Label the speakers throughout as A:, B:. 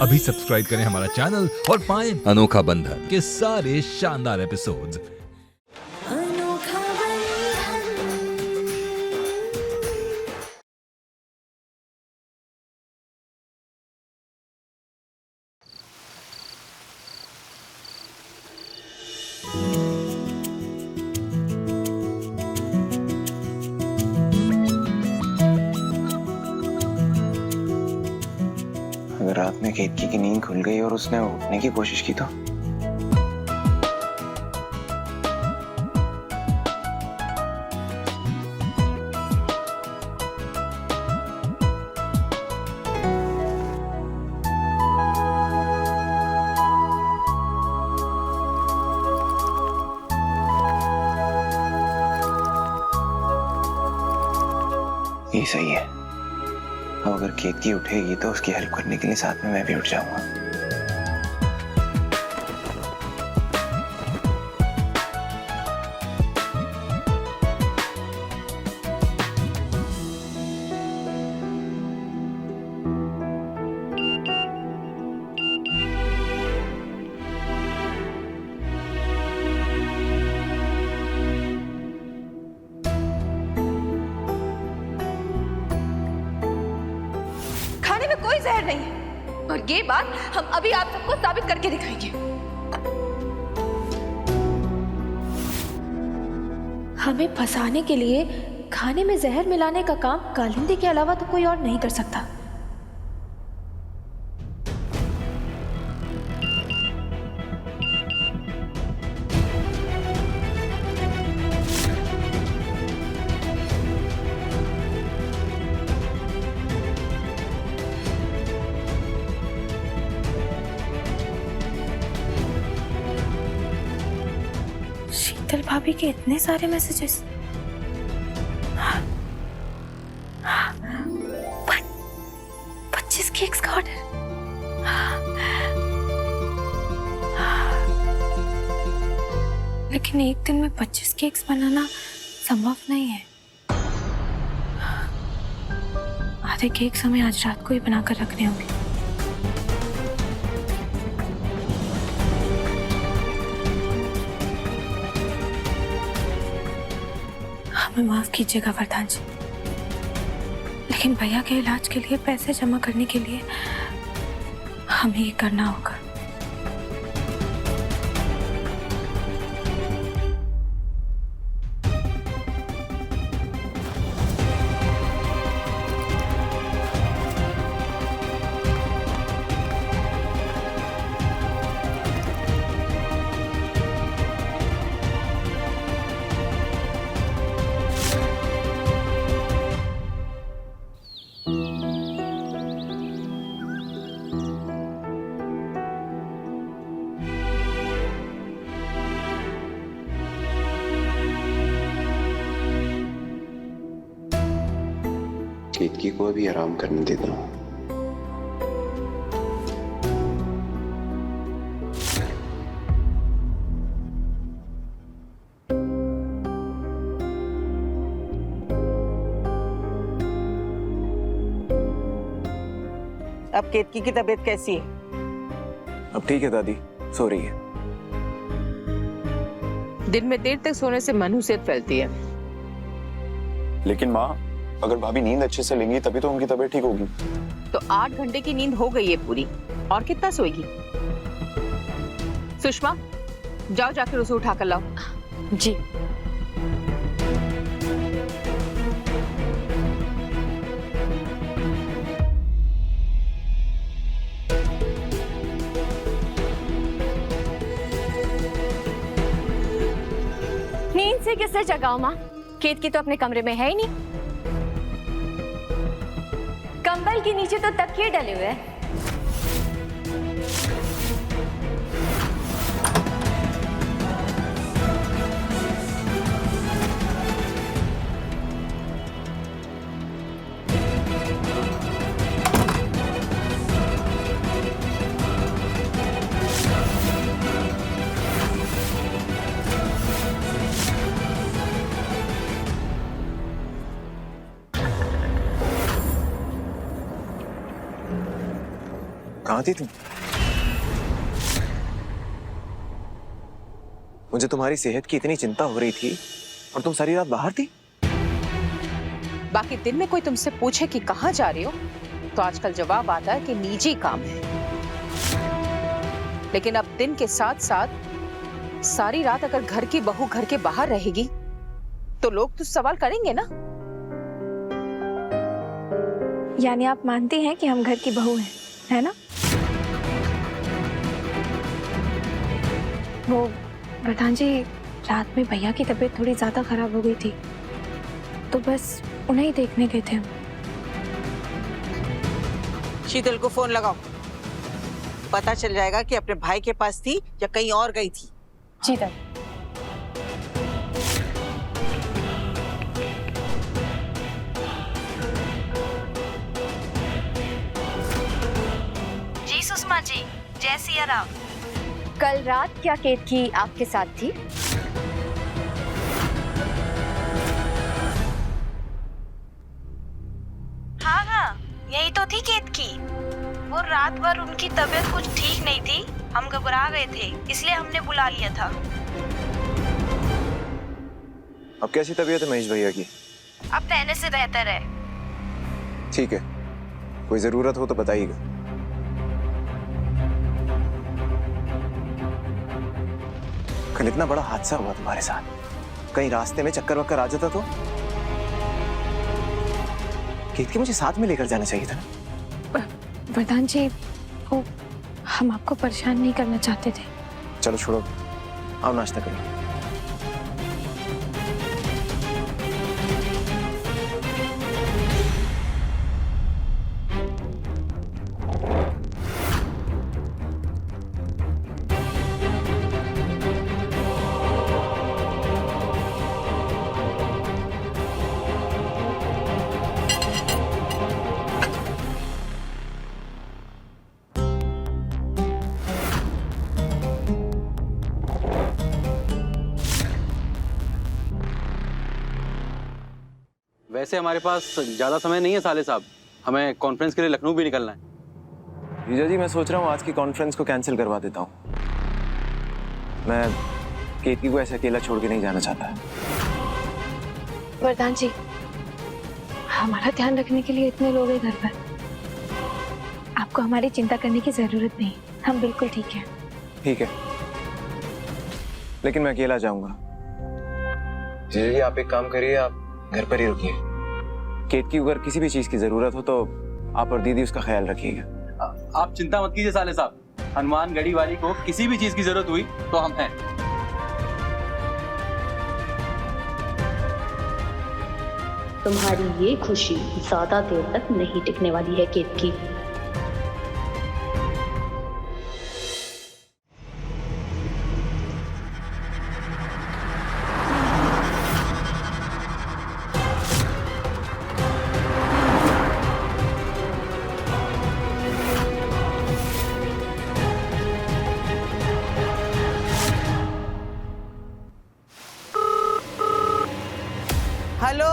A: अभी सब्सक्राइब करें हमारा चैनल और पाएं अनोखा बंधन के सारे शानदार एपिसोड्स।
B: अनोखा बंधन।
C: अगर रात में केतकी की नींद खुल गई और उसने उठने की कोशिश की तो ये सही है। अब अगर केतकी उठेगी तो उसकी हेल्प करने के लिए साथ में मैं भी उठ जाऊंगा।
D: खाने में कोई जहर नहीं है और ये बात हम अभी आप सबको साबित करके दिखाएंगे।
E: हमें फंसाने के लिए खाने में जहर मिलाने का काम कालिंदी के अलावा तो कोई और नहीं कर सकता। शीतल भाभी के इतने सारे मैसेजेस। 25 केक्स का ऑर्डर। लेकिन एक दिन में 25 केक्स बनाना संभव नहीं है। आधे केक्स हमें आज रात को ही बनाकर रखने होंगे। हमें माफ कीजिएगा वरदान जी, लेकिन भैया के इलाज के लिए पैसे जमा करने के लिए हमें ये करना होगा।
C: केतकी को भी आराम करने देता हूँ।
F: अब केतकी की तबीयत कैसी है?
C: अब ठीक है दादी, सो रही है।
F: दिन में देर तक सोने से मनहूसियत फैलती है।
C: लेकिन माँ, अगर भाभी नींद अच्छे से लेंगी तभी तो उनकी तबीयत ठीक होगी।
F: तो 8 घंटे की नींद हो गई है पूरी, और कितना सोएगी? सुषमा, जाओ जाकर उसे उठा कर लाओ।
E: जी।
D: नींद से किससे जगाओ माँ? केतकी तो अपने कमरे में है ही नहीं। कंबल के नीचे तो तकिए डले हुए हैं।
C: कहाँ थी तुम? मुझे तुम्हारी सेहत की इतनी चिंता हो रही थी और तुम सारी रात बाहर थी।
F: बाकी दिन में कोई तुमसे पूछे कि कहाँ जा रहे हो तो आजकल जवाब आता है कि निजी काम है, लेकिन अब दिन के साथ साथ सारी रात अगर घर की बहू घर के बाहर रहेगी तो लोग तो सवाल करेंगे ना।
E: यानी आप मानती हैं कि हम घर की बहू हैं, है ना? वो प्रधान जी, रात में भैया की तबीयत थोड़ी ज्यादा खराब हो गई थी तो बस उन्हें ही देखने गए थे हम।
G: शीतल को फोन लगाओ, पता चल जाएगा कि अपने भाई के पास थी या कहीं और गई थी।
E: जी दादी।
H: जी सुषमा जी, जय सिया राम।
D: कल रात क्या केतकी आपके साथ थी?
H: हाँ, यही तो थी केतकी। वो रात भर उनकी तबीयत कुछ ठीक नहीं थी, हम घबरा गए थे इसलिए हमने बुला लिया था।
C: अब कैसी तबीयत है महेश भैया की?
H: अब पहले से बेहतर है।
C: ठीक है, कोई जरूरत हो तो बताइएगा। कल इतना बड़ा हादसा हुआ तुम्हारे साथ, कहीं रास्ते में चक्कर वक्कर आ जाता तो? केतकी मुझे साथ में लेकर जाना चाहिए था ना।
E: प्रधान जी, वो हम आपको परेशान नहीं करना चाहते थे।
C: चलो छोड़ो, आओ नाश्ता करें।
I: वैसे हमारे पास ज़्यादा समय नहीं है साले साहब, हमें कॉन्फ्रेंस के लिए लखनऊ भी निकलना है।
C: जीजा जी, मैं सोच रहा हूँ आज की कॉन्फ्रेंस को कैंसिल करवा देता हूँ। मैं केतकी को ऐसे अकेला छोड़ के नहीं जाना चाहता।
E: प्रधान जी, हमारा ध्यान रखने के लिए इतने लोग हैं घर पर, आपको हमारी चिंता करने की जरूरत नहीं, हम बिल्कुल ठीक हैं।
C: ठीक है, लेकिन मैं अकेला जाऊंगा। जीजा जी, आप एक काम करिए, आप घर पर ही रुकिए। केतकी को अगर किसी भी चीज की जरूरत हो तो आप और दीदी उसका ख्याल रखिएगा।
I: आप चिंता मत कीजिए साले साहब, हनुमान गढ़ी वाली को किसी भी चीज की जरूरत हुई तो हम हैं।
J: तुम्हारी ये खुशी ज्यादा देर तक नहीं टिकने वाली है केतकी।
G: हेलो,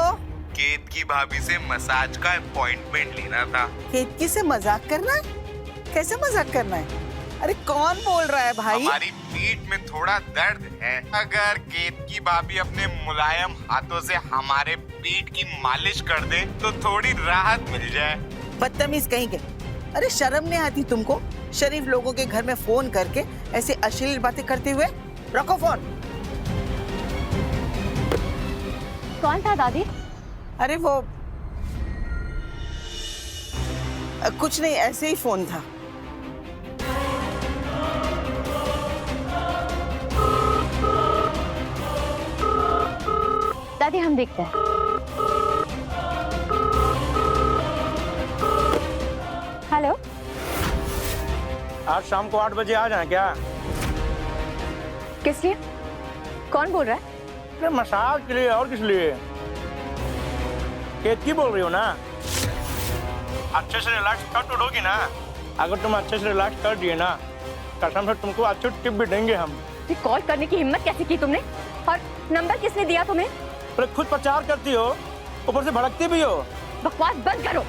K: केतकी भाभी से मसाज का अपॉइंटमेंट लेना था।
G: केतकी से मजाक करना है? कैसे मजाक करना है? अरे कौन बोल रहा है भाई?
K: हमारी पीठ में थोड़ा दर्द है, अगर केतकी भाभी अपने मुलायम हाथों से हमारे पीठ की मालिश कर दे तो थोड़ी राहत मिल जाए।
G: बदतमीज कहीं के। अरे शर्म नहीं आती तुमको? शरीफ लोगों के घर में फोन करके ऐसे अश्लील बातें करते हुए? रखो फोन।
D: कौन था दादी?
G: अरे वो कुछ नहीं, ऐसे ही फोन था।
D: दादी हम देखते हैं। हेलो,
I: आज शाम को 8 बजे आ जाए क्या?
D: किस लिए? कौन बोल रहा है?
I: मसाज के लिए, और किस लिए? केतकी बोल रही हो ना? अच्छे से रिलैक्स कर तो दोगी ना? अगर तुम अच्छे से रिलैक्स कर दिए ना, कसम से तुमको अच्छी टिप भी देंगे हम।
D: कॉल करने की हिम्मत कैसे की तुमने? और नंबर किसने दिया तुम्हें?
I: अरे खुद प्रचार करती हो, ऊपर से भड़कती भी हो।
D: बकवास बंद करो।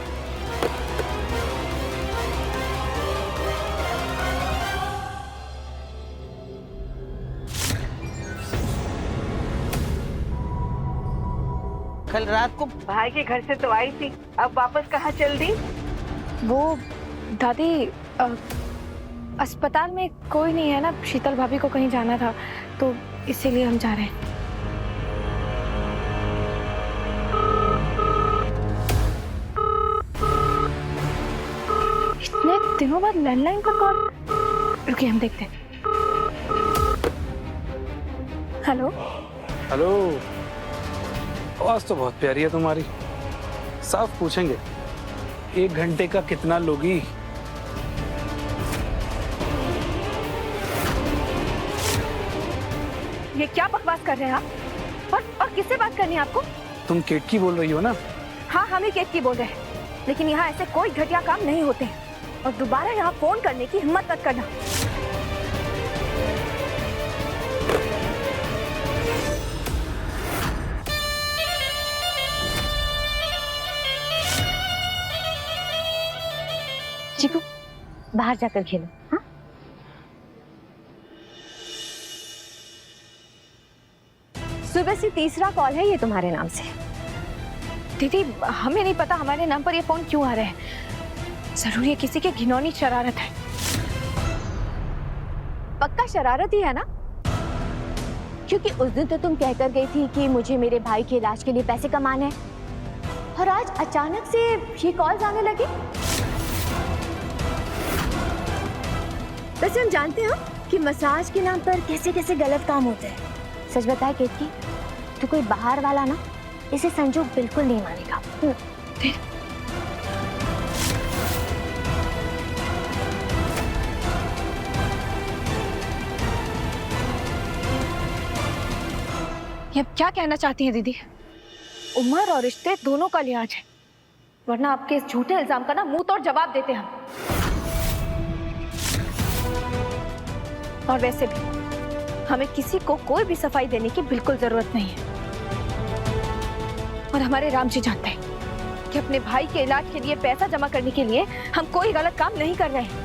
G: कल रात को
F: भाई के घर से तो आई थी, अब वापस कहाँ चल दी?
E: वो दादी अस्पताल में कोई नहीं है ना, शीतल भाभी को कहीं जाना था तो इसीलिए हम जा रहे हैं। इतने दिनों बाद लैंडलाइन पर कॉल। रुकिए हम देखते हैं। हेलो
L: हेलो, आवाज तो बहुत प्यारी है तुम्हारी। साफ पूछेंगे 1 घंटे का कितना लोगी?
E: ये क्या बकवास कर रहे हैं आप? और किससे बात करनी है आपको?
L: तुम केतकी बोल रही हो ना?
E: हाँ, हम ही केतकी बोल रहे हैं, लेकिन यहाँ ऐसे कोई घटिया काम नहीं होते हैं और दोबारा यहाँ फोन करने की हिम्मत मत करना।
J: चिकू, बाहर जाकर खेलो। हाँ?
D: सुबह से तीसरा कॉल है ये तुम्हारे नाम से।
E: दीदी, हमें नहीं पता हमारे नाम पर ये फोन क्यों आ रहे हैं। जरूर ये किसी की घिनौनी शरारत है।
D: पक्का शरारत ही है ना? क्योंकि उस दिन तो तुम कहकर गई थी कि मुझे मेरे भाई के इलाज के लिए पैसे कमाने हैं, और आज अचानक से ये कॉल्स आने लगे। वैसे हम जानते हैं कि मसाज के नाम पर कैसे कैसे गलत काम होते हैं। सच बताए केतकी, तो कोई बाहर वाला ना इसे संजोग बिल्कुल नहीं मानेगा।
E: ये अब क्या कहना चाहती हैं दीदी? उम्र और रिश्ते दोनों का लिहाज है, वरना आपके इस झूठे इल्जाम का ना मुंह तोड़ जवाब देते हम। और वैसे भी हमें किसी को कोई भी सफाई देने की बिल्कुल जरूरत नहीं है। और हमारे राम जी जानते हैं कि अपने भाई के इलाज के लिए पैसा जमा करने के लिए हम कोई गलत काम नहीं कर रहे हैं।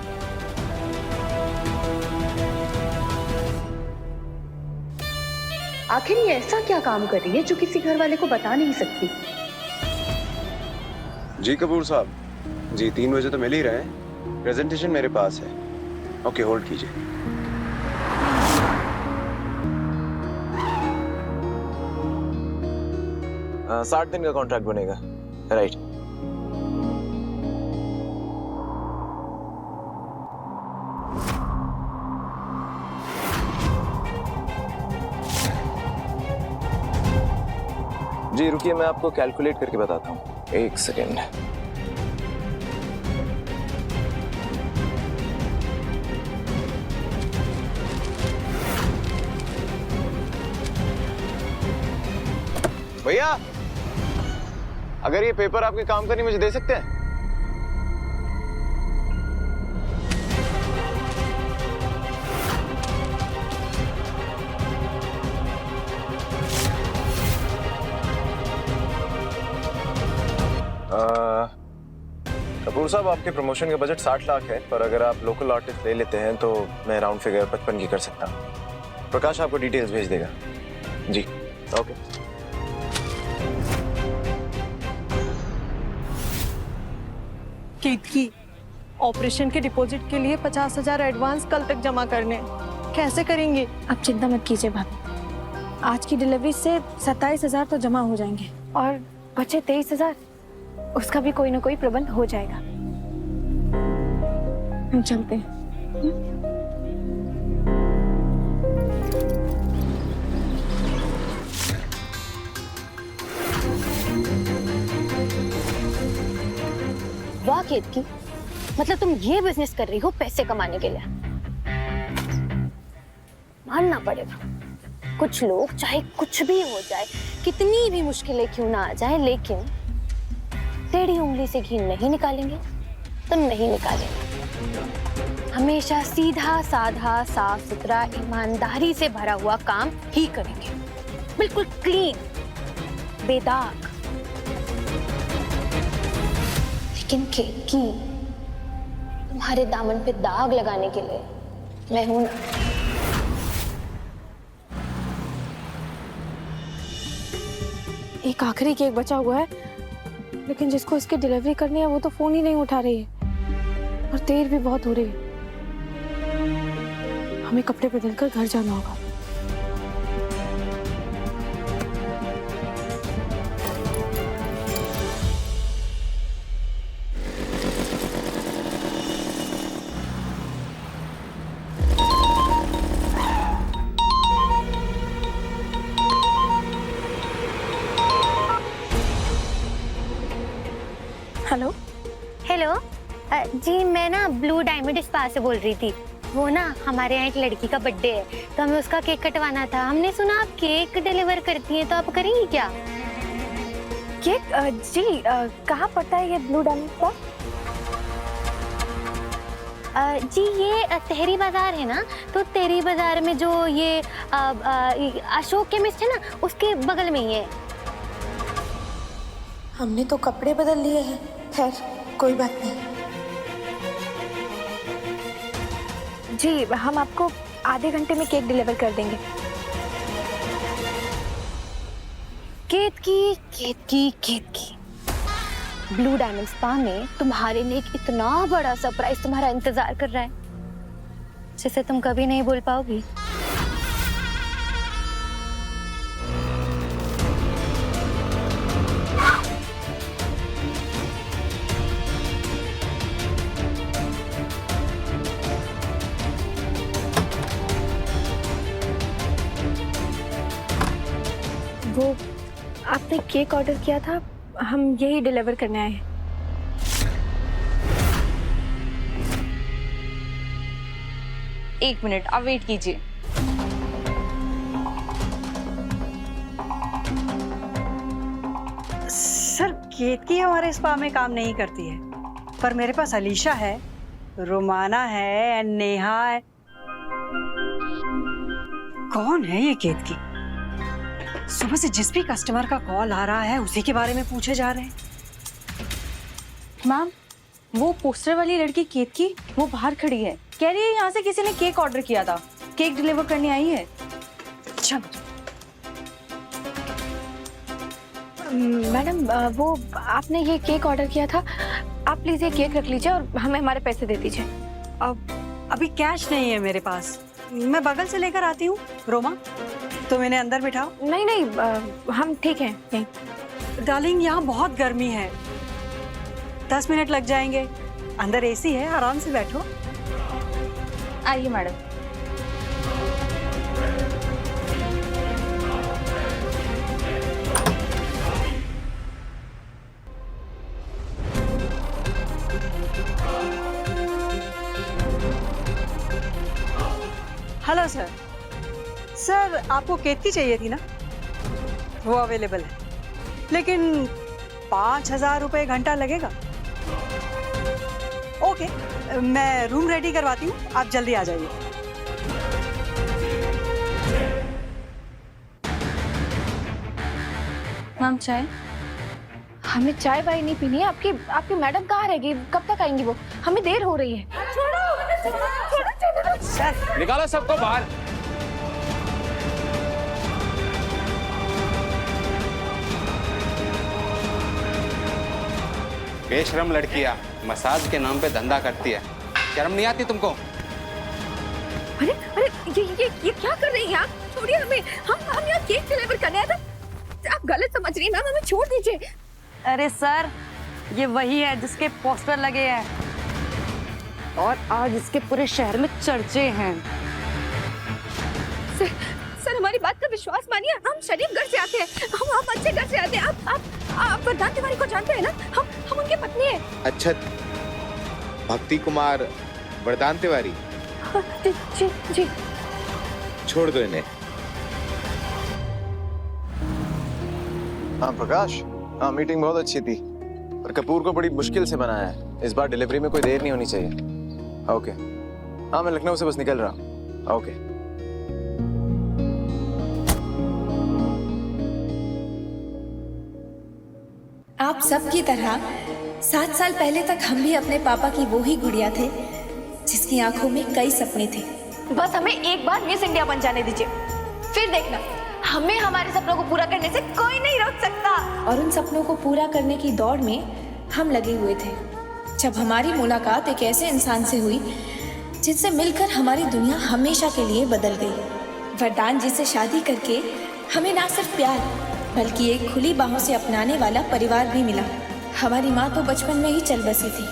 J: आखिर ये ऐसा क्या काम कर रही है जो किसी घर वाले को बता नहीं सकती?
C: जी कपूर साहब, जी 3 बजे तो मिल ही रहे हैं। प्रेजेंटेशन मेरे पास है। ओके, होल्ड कीजिए। हाँ, 60 दिन का कॉन्ट्रैक्ट बनेगा, राइट? जी रुकिए, मैं आपको कैलकुलेट करके बताता हूँ। 1 सेकेंड। भैया, अगर ये पेपर आपके काम का नहीं, मुझे दे सकते हैं? कपूर साहब, आपके प्रमोशन का बजट 60 लाख है, पर अगर आप लोकल आर्टिस्ट ले लेते हैं तो मैं राउंड फिगर 55 की कर सकता हूँ। प्रकाश आपको डिटेल्स भेज देगा। जी ओके।
M: केतकी, ऑपरेशन के डिपॉजिट के लिए 50,000 एडवांस कल तक जमा करने, कैसे करेंगे?
E: आप चिंता मत कीजिए भाभी, आज की डिलीवरी से 27,000 तो जमा हो जाएंगे और बचे 23,000, उसका भी कोई ना कोई प्रबंध हो जाएगा। हम चलते हैं।
D: वाह केतकी, मतलब तुम ये बिजनेस कर रही हो पैसे कमाने के लिए? मानना पड़ेगा, कुछ लोग चाहे कुछ भी हो जाए, कितनी भी मुश्किलें क्यों ना आ जाए, लेकिन टेढ़ी उंगली से घी नहीं निकालेंगे तो नहीं निकालेंगे। हमेशा सीधा साधा, साफ सुथरा, ईमानदारी से भरा हुआ काम ही करेंगे, बिल्कुल क्लीन, बेदाग। लेकिन केतकी, तुम्हारे दामन पे दाग लगाने के लिए मैं हूं ना।
E: एक आखिरी केक बचा हुआ है, लेकिन जिसको इसकी डिलीवरी करनी है वो तो फोन ही नहीं उठा रही है और देर भी बहुत हो रही है। हमें कपड़े बदलकर घर जाना होगा।
D: हेलो हेलो जी, मैं ना ब्लू डायमंड स्पा से बोल रही थी। वो ना हमारे यहाँ एक लड़की का बर्थडे है, तो हमें उसका केक कटवाना था। हमने सुना आप केक डिलीवर करती हैं, तो आप करेंगी क्या?
E: केक? जी कहाँ पड़ता है ये ब्लू डायमंड स्पा?
D: जी ये तेहरी बाजार है ना, तो तेहरी बाजार में जो ये अशोक केमिस्ट है ना, उसके बगल में ही है।
E: हमने तो कपड़े बदल लिए हैं, खैर कोई बात नहीं। जी हम आपको आधे घंटे में केक डिलीवर कर देंगे।
D: केतकी ब्लू डायमंड स्पा में तुम्हारे लिए एक इतना बड़ा सरप्राइज तुम्हारा इंतजार कर रहा है, जिसे तुम कभी नहीं भूल पाओगी।
E: वो आपने केक ऑर्डर किया था, हम यही डिलीवर करने आए हैं।
H: एक मिनट आप वेट कीजिए।
M: सर केतकी हमारे स्पा में काम नहीं करती है, पर मेरे पास अलीशा है, रोमाना है, नेहा है। कौन है ये केतकी? सुबह से जिस भी कस्टमर का कॉल आ रहा है उसी के बारे में पूछे जा रहे हैं।
H: मैम वो पोस्टर वाली लड़की केतकी वो बाहर खड़ी है, कह रही है यहाँ से किसी ने केक ऑर्डर किया था, केक डिलीवर करने आई है।
M: चलो
E: मैडम वो आपने ये केक ऑर्डर किया था, आप प्लीज ये केक रख लीजिए और हमें हमारे पैसे दे दीजिए।
M: अब अभी कैश नहीं है मेरे पास, मैं बगल से लेकर आती हूँ। रोमा तुम इन्हें अंदर बिठाओ।
E: नहीं हम ठीक हैं यहीं।
M: डार्लिंग यहाँ बहुत गर्मी है, 10 मिनट लग जाएंगे। अंदर एसी है, आराम से बैठो।
H: आइए मैडम।
M: Hello sir. सर आपको केतकी चाहिए थी ना? वो अवेलेबल है, लेकिन 5,000 रुपये घंटा लगेगा। ओके मैं रूम रेडी करवाती हूँ, आप जल्दी आ जाइए।
H: मैम चाय?
E: हमें चाय वाय नहीं पीनी है। आपकी मैडम कहाँ रहेगी, कब तक आएंगी वो? हमें देर हो रही है।
C: निकालो सबको बाहर।
K: बेशरम लड़कियां मसाज के नाम पे धंधा करती है, शर्म नहीं आती तुमको?
E: अरे ये क्या कर रही हैं आप? छोड़िए हमें, हम यहाँ केक डिलीवर करने आए थे। आप गलत समझ रही हैं मैम, हमें छोड़ दीजिए।
M: अरे सर ये वही है जिसके पोस्टर लगे हैं और आज इसके पूरे शहर में चर्चे हैं।
E: सर हमारी बात का विश्वास मानिए, हम शरीफ घर से आते हैं, हम अच्छे घर से आते हैं। आप वरदान तिवारी को जानते हैं ना? हम उनकी पत्नी हैं।
K: अच्छा भक्ति कुमार वरदान तिवारी?
E: जी।
K: छोड़ दो इन्हें।
C: हाँ प्रकाश, हाँ मीटिंग बहुत अच्छी थी, पर कपूर को बड़ी मुश्किल से बनाया है। इस बार डिलीवरी में कोई देर नहीं होनी चाहिए। ओके हाँ मैं लखनऊ से बस निकल रहा हूँ। ओके
N: आप सबकी तरह 7 साल पहले तक हम भी अपने पापा की वो ही गुड़िया थे जिसकी आंखों में कई सपने थे।
E: बस हमें एक बार मिस इंडिया बन जाने दीजिए, फिर देखना
N: हमें हमारे सपनों को पूरा करने से कोई नहीं रोक सकता। और उन सपनों को पूरा करने की दौड़ में हम लगे हुए थे जब हमारी मुलाकात एक ऐसे इंसान से हुई जिनसे मिलकर हमारी दुनिया हमेशा के लिए बदल गई। वरदान जी से शादी करके हमें ना सिर्फ प्यार बल्कि एक खुली बाहों से अपनाने वाला परिवार भी मिला। हमारी माँ तो बचपन में ही चल बसी थी,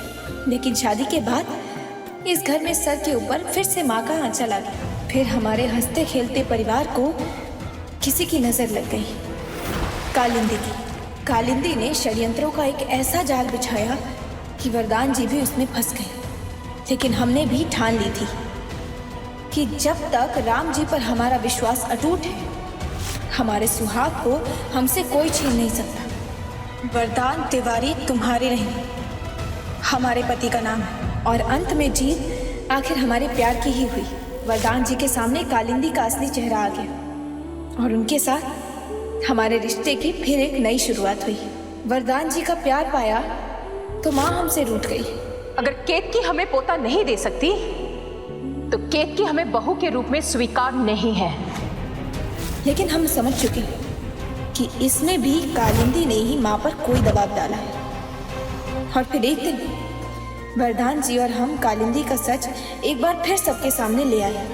N: लेकिन शादी के बाद इस घर में सर के ऊपर फिर से माँ का आंचल आ गया। फिर हमारे हंसते खेलते परिवार को किसी की नजर लग गई, कालिंदी की। कालिंदी ने षड्यंत्रों का एक ऐसा जाल बिछाया कि वरदान जी भी उसमें फंस गए। लेकिन हमने भी ठान ली थी कि जब तक राम जी पर हमारा विश्वास अटूट है, हमारे सुहाग को हमसे कोई छीन नहीं सकता। वरदान तिवारी तुम्हारे नहीं, हमारे पति का नाम है। और अंत में जीत आखिर हमारे प्यार की ही हुई। वरदान जी के सामने कालिंदी का असली चेहरा आ गया और उनके साथ हमारे रिश्ते की फिर एक नई शुरुआत हुई। वरदान जी का प्यार पाया तो माँ हमसे रूठ गई।
F: अगर केतकी हमें पोता नहीं दे सकती तो केतकी हमें बहू के रूप में स्वीकार नहीं है।
N: लेकिन हम समझ चुके हैं कि इसमें भी कालिंदी ने ही माँ पर कोई दबाव डाला है। और फिर एक दिन वरदान जी और हम कालिंदी का सच एक बार फिर सबके सामने ले आए।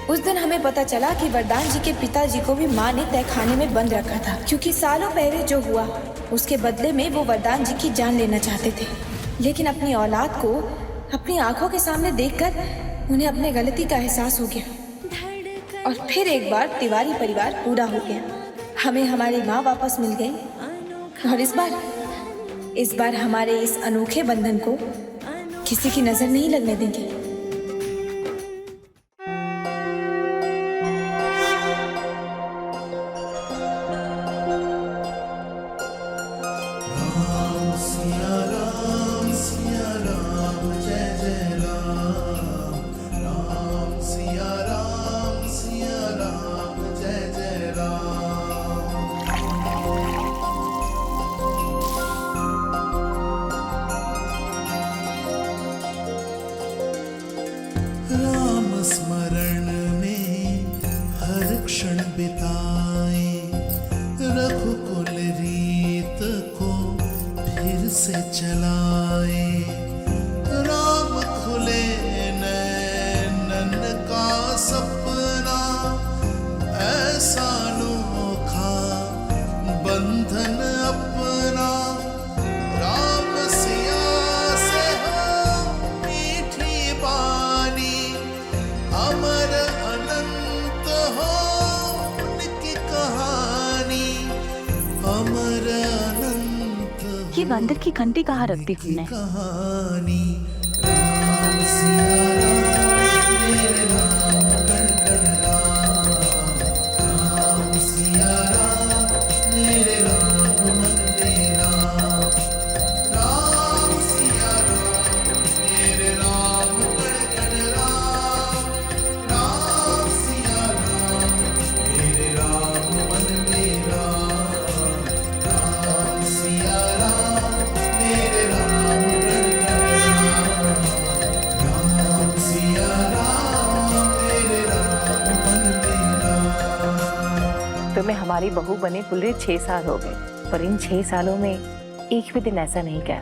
N: उस दिन हमें पता चला कि वरदान जी के पिताजी को भी माँ ने तहखाने में बंद रखा था, क्योंकि सालों पहले जो हुआ उसके बदले में वो वरदान जी की जान लेना चाहते थे। लेकिन अपनी औलाद को अपनी आंखों के सामने देखकर उन्हें अपने गलती का एहसास हो गया और फिर एक बार तिवारी परिवार पूरा हो गया। हमें हमारी माँ वापस मिल गई और इस बार हमारे इस अनोखे बंधन को किसी की नजर नहीं लगने देंगे।
O: स्मरण में हर क्षण बिताए, रघुकुल रीत को फिर से चलाए। राम खुले नैनन का सपना, ऐसा अनोखा बंधन अपना। राम सिया से हो मीठी बानी, अमर अनंत हो उनकी कहानी, अमर अनंत।
H: ये बंदर की घंटी कहाँ रख दी तुमने?
O: कहानी। राम सिया राम मेरे राम कण कण राम, राम सिया राम मेरे राम मन मेरा। राम सिया राम मेरे राम कण कण राम, राम सिया राम मेरे राम मन मेरा। राम सिया राम मेरे राम कण कण राम, राम सिया राम मेरे राम मन मेरा।
F: तुम्हें हमारी बहू बने पूरे 6 साल हो गए, पर इन 6 सालों में एक भी दिन ऐसा नहीं गया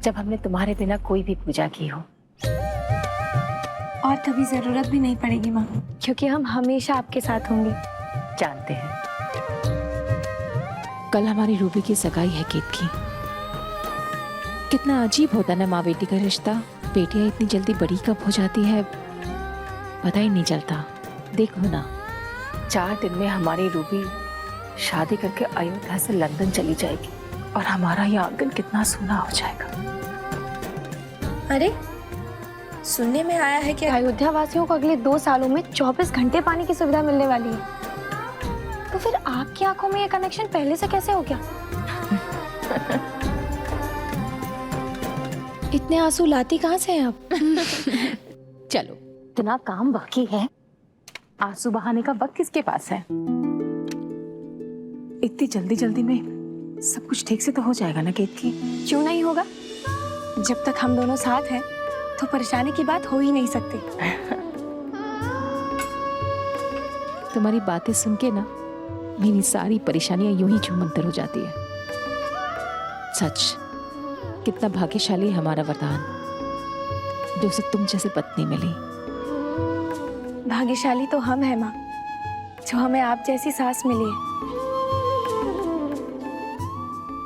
F: जब हमने तुम्हारे बिना कोई भी पूजा की हो।
E: और कभी जरूरत भी नहीं पड़ेगी माँ, क्योंकि हम हमेशा आपके साथ होंगे।
F: जानते हैं कल हमारी रूबी की सगाई है केतकी। कितना अजीब होता ना माँ बेटी का रिश्ता। बेटियां इतनी जल्दी बड़ी कब हो जाती है पता ही नहीं चलता। देखो ना, 4 दिन में हमारी रूबी शादी करके अयोध्या से लंदन चली जाएगी और हमारा ये आंगन कितना सूना हो जाएगा।
E: अरे सुनने में आया है कि अयोध्या वासियों को अगले 2 सालों में 24 घंटे पानी की सुविधा मिलने वाली है। तो फिर आपकी आंखों में ये कनेक्शन पहले से कैसे हो गया? इतने आंसू लाती कहाँ से हैं आप?
F: चलो, इतना काम बाकी है, आंसू बहाने का वक्त किसके पास है? इतनी जल्दी जल्दी में सब कुछ ठीक से तो हो जाएगा ना केतकी?
E: क्यों नहीं होगा? जब तक हम दोनों साथ हैं तो परेशानी की बात हो ही नहीं सकती।
F: तुम्हारी बातें सुन के ना मेरी सारी परेशानियां यूं ही छूमंतर हो जाती है। सच, कितना भाग्यशाली है हमारा वरदान जो उसे तुम जैसे पत्नी मिली।
E: भाग्यशाली तो हम हैं माँ, जो हमें आप जैसी सास मिली है।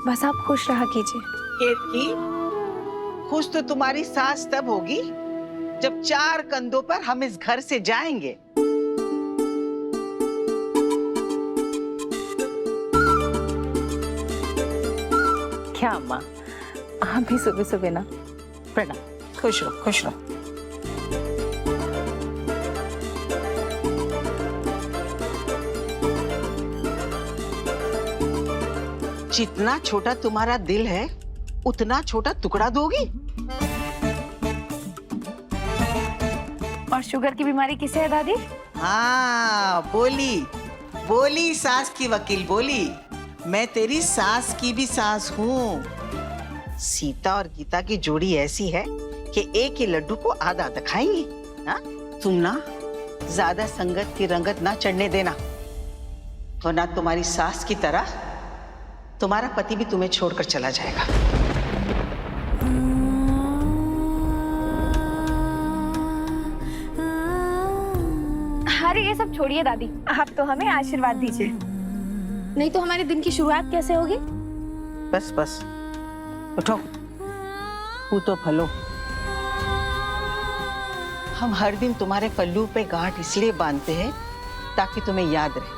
E: बस आप खुश रहा कीजिए।
G: केतकी, खुश तो तुम्हारी सास तब होगी जब 4 कंधों पर हम इस घर से जाएंगे।
F: क्या अम्मा, आप भी सुबह सुबह ना। प्रणाम।
G: खुश रहो, खुश रहो। जितना छोटा तुम्हारा दिल है उतना छोटा टुकड़ा दोगी।
E: और शुगर की बीमारी किसे है दादी?
G: हाँ, बोली बोली सास की वकील बोली। मैं तेरी सास की भी सास हूँ। सीता और गीता की जोड़ी ऐसी है कि एक ही लड्डू को आधा आधा खाएंगी। हाँ? तुम ना ज्यादा संगत की रंगत ना चढ़ने देना, वरना तुम्हारी सास की तरह तुम्हारा पति भी तुम्हें छोड़कर चला जाएगा।
E: अरे ये सब छोड़िए दादी, आप तो हमें आशीर्वाद दीजिए, नहीं तो हमारे दिन की शुरुआत कैसे होगी?
G: बस बस, उठो, तो फलो। हम हर दिन तुम्हारे पल्लू पे गांठ इसलिए बांधते हैं ताकि तुम्हें याद रहे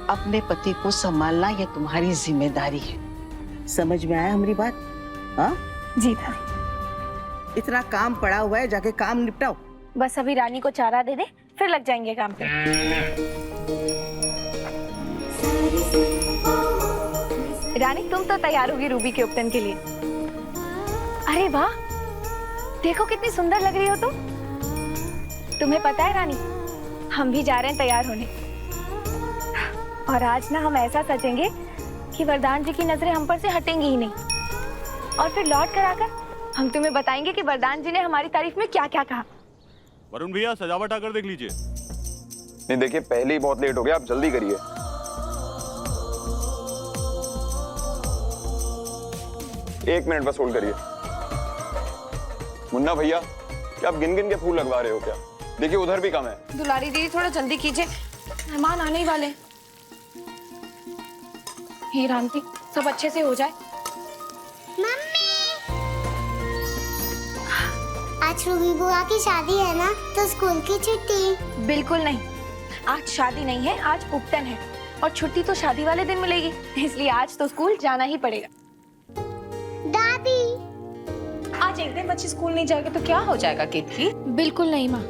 G: अपने पति को संभालना ये तुम्हारी जिम्मेदारी है। समझ में आया हमारी बात? हाँ
E: जी दादी।
G: इतना काम पड़ा हुआ है, जाके काम निपटाओ।
E: बस अभी रानी को चारा दे दे, फिर लग जाएंगे काम पे। रानी तुम तो तैयार होगी रूबी के उपटन के लिए। अरे वाह, देखो कितनी सुंदर लग रही हो तुम। तुम्हें पता है रानी, हम भी जा रहे हैं तैयार होने, और आज ना हम ऐसा सजेंगे कि वरदान जी की नजरें हम पर से हटेंगी ही नहीं। और फिर लौट कर आकर हम तुम्हें बताएंगे कि वरदान जी ने हमारी तारीफ में क्या क्या कहा।
P: वरुण भैया, सजावट आकर देख लीजिए।
C: नहीं देखिए, पहले ही बहुत लेट हो गया, आप जल्दी करिए। एक मिनट बस होल्ड करिए। मुन्ना भैया, क्या आप गिन गिन के फूल लगवा रहे हो क्या? देखिए उधर भी कम है।
E: दुलारी दीदी थोड़ा जल्दी कीजिए, मेहमान आने ही वाले। हे रामती, सब अच्छे से हो जाए।
Q: आज रूबी बुआ की शादी है ना, तो स्कूल की छुट्टी?
E: बिल्कुल नहीं, आज शादी नहीं है, आज उपटन है, और छुट्टी तो शादी वाले दिन मिलेगी, इसलिए आज तो स्कूल जाना ही पड़ेगा।
Q: दादी,
N: आज एक दिन बच्ची स्कूल नहीं जाएगा तो क्या हो जाएगा केतकी?
E: बिल्कुल नहीं माँ,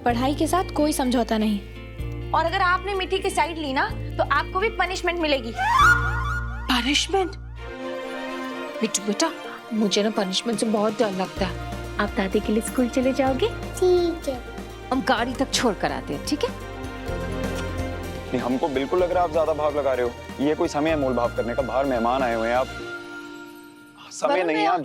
E: पढ़ाई के साथ कोई समझौता नहीं, और अगर आपने मिट्टी की साइड ली ना तो आपको भी पनिशमेंट मिलेगी।
F: पनिशमेंट? बिट्टू बेटा, मुझे ना पनिशमेंट से बहुत डर लगता है। आप दादी के लिए स्कूल चले जाओगे?
Q: ठीक है।
F: हम गाड़ी तक छोड़ कर आते हैं, ठीक है?
C: नहीं, हमको बिल्कुल लग रहा है आप ज्यादा भाव लगा रहे हो। ये कोई समय है मोल भाव करने का? बाहर मेहमान आए हुए हैं, आप समय नहीं है। आप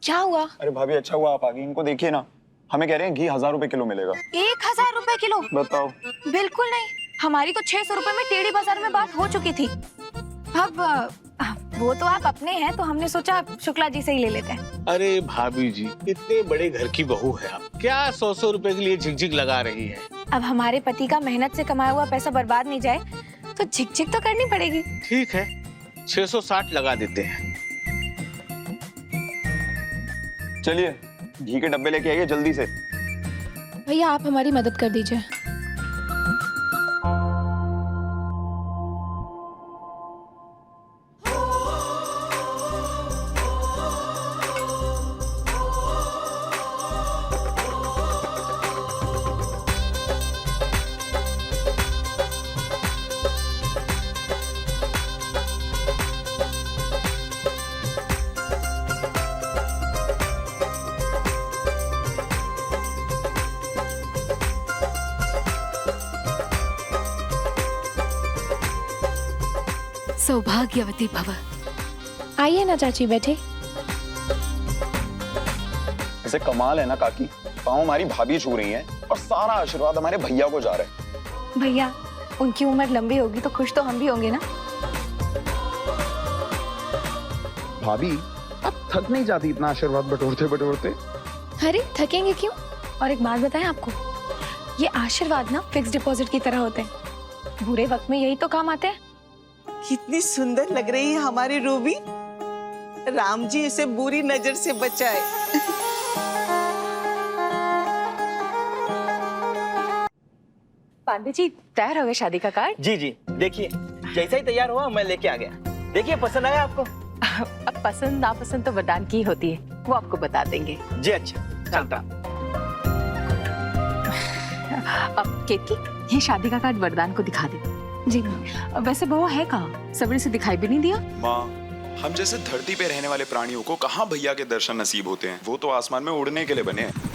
E: क्या हुआ?
C: अरे भाभी, अच्छा हुआ आप आ गई। इनको देखिए ना, हमें कह रहे हैं घी 1000 रुपए किलो मिलेगा।
E: 1000 रुपए किलो?
C: बताओ।
E: बिल्कुल नहीं, हमारी तो 600 रुपए में टेढ़ी बाजार में बात हो चुकी थी। अब वो तो आप अपने हैं, तो हमने सोचा शुक्ला जी से ही ले लेते हैं।
I: अरे भाभी जी, इतने बड़े घर की बहू है आप, क्या 100 रुपए के लिए झिकझिक लगा रही है?
E: अब हमारे पति का मेहनत से कमाया हुआ पैसा बर्बाद नहीं जाए तो झिकझिक तो करनी पड़ेगी।
I: ठीक है, 660 लगा देते हैं।
C: चलिए घी के डब्बे लेके आइए जल्दी से।
E: भैया आप हमारी मदद कर दीजिए।
F: सौभाग्यवती भव।
E: आइए ना चाची, बैठे।
C: ऐसे कमाल है ना काकी, पाँव हमारी भाभी छू रही हैं और सारा आशीर्वाद हमारे भैया को जा रहा है।
E: भैया उनकी उम्र लंबी होगी तो खुश तो हम भी होंगे ना।
R: भाभी आप थक नहीं जाती इतना आशीर्वाद बटोरते बटोरते?
N: अरे थकेंगे क्यों? और एक बात बताएं आपको, ये आशीर्वाद ना फिक्स डिपॉजिट की तरह होते हैं, बुरे वक्त में यही तो काम आते हैं।
G: कितनी सुंदर लग रही है हमारी रूबी। राम जी इसे बुरी नजर से बचाए।
F: पांडे जी तैयार हो गए शादी का कार्ड?
I: जी जी, देखिए जैसा ही तैयार हुआ मैं लेके आ गया। देखिए पसंद आया आपको?
F: अब पसंद नापसंद तो वरदान की होती है, वो आपको बता देंगे।
I: जी अच्छा, चलता।
F: अब केतकी, ये शादी का कार्ड वरदान को दिखा दे। जी वैसे वो है कहाँ? सवेरे से दिखाई भी नहीं दिया।
S: माँ, हम जैसे धरती पे रहने वाले प्राणियों को कहाँ भैया के दर्शन नसीब होते हैं? वो तो आसमान में उड़ने के लिए बने हैं।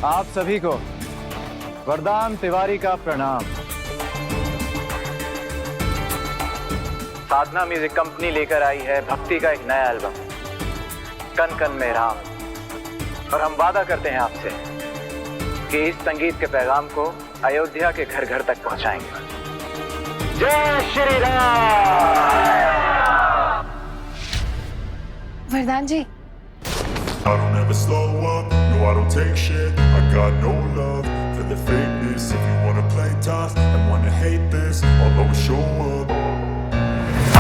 C: आप सभी को वरदान तिवारी का प्रणाम। साधना म्यूजिक कंपनी लेकर आई है भक्ति का एक नया एल्बम कन कन में राम, और हम वादा करते हैं आपसे कि इस संगीत के पैगाम को अयोध्या के घर घर तक पहुंचाएंगे। जय श्री राम।
N: वरदान जी,
O: I don't ever slow up, no I don't take shit. I got no love for the fakeness. If you wanna play tough and wanna hate this, I'll always show up.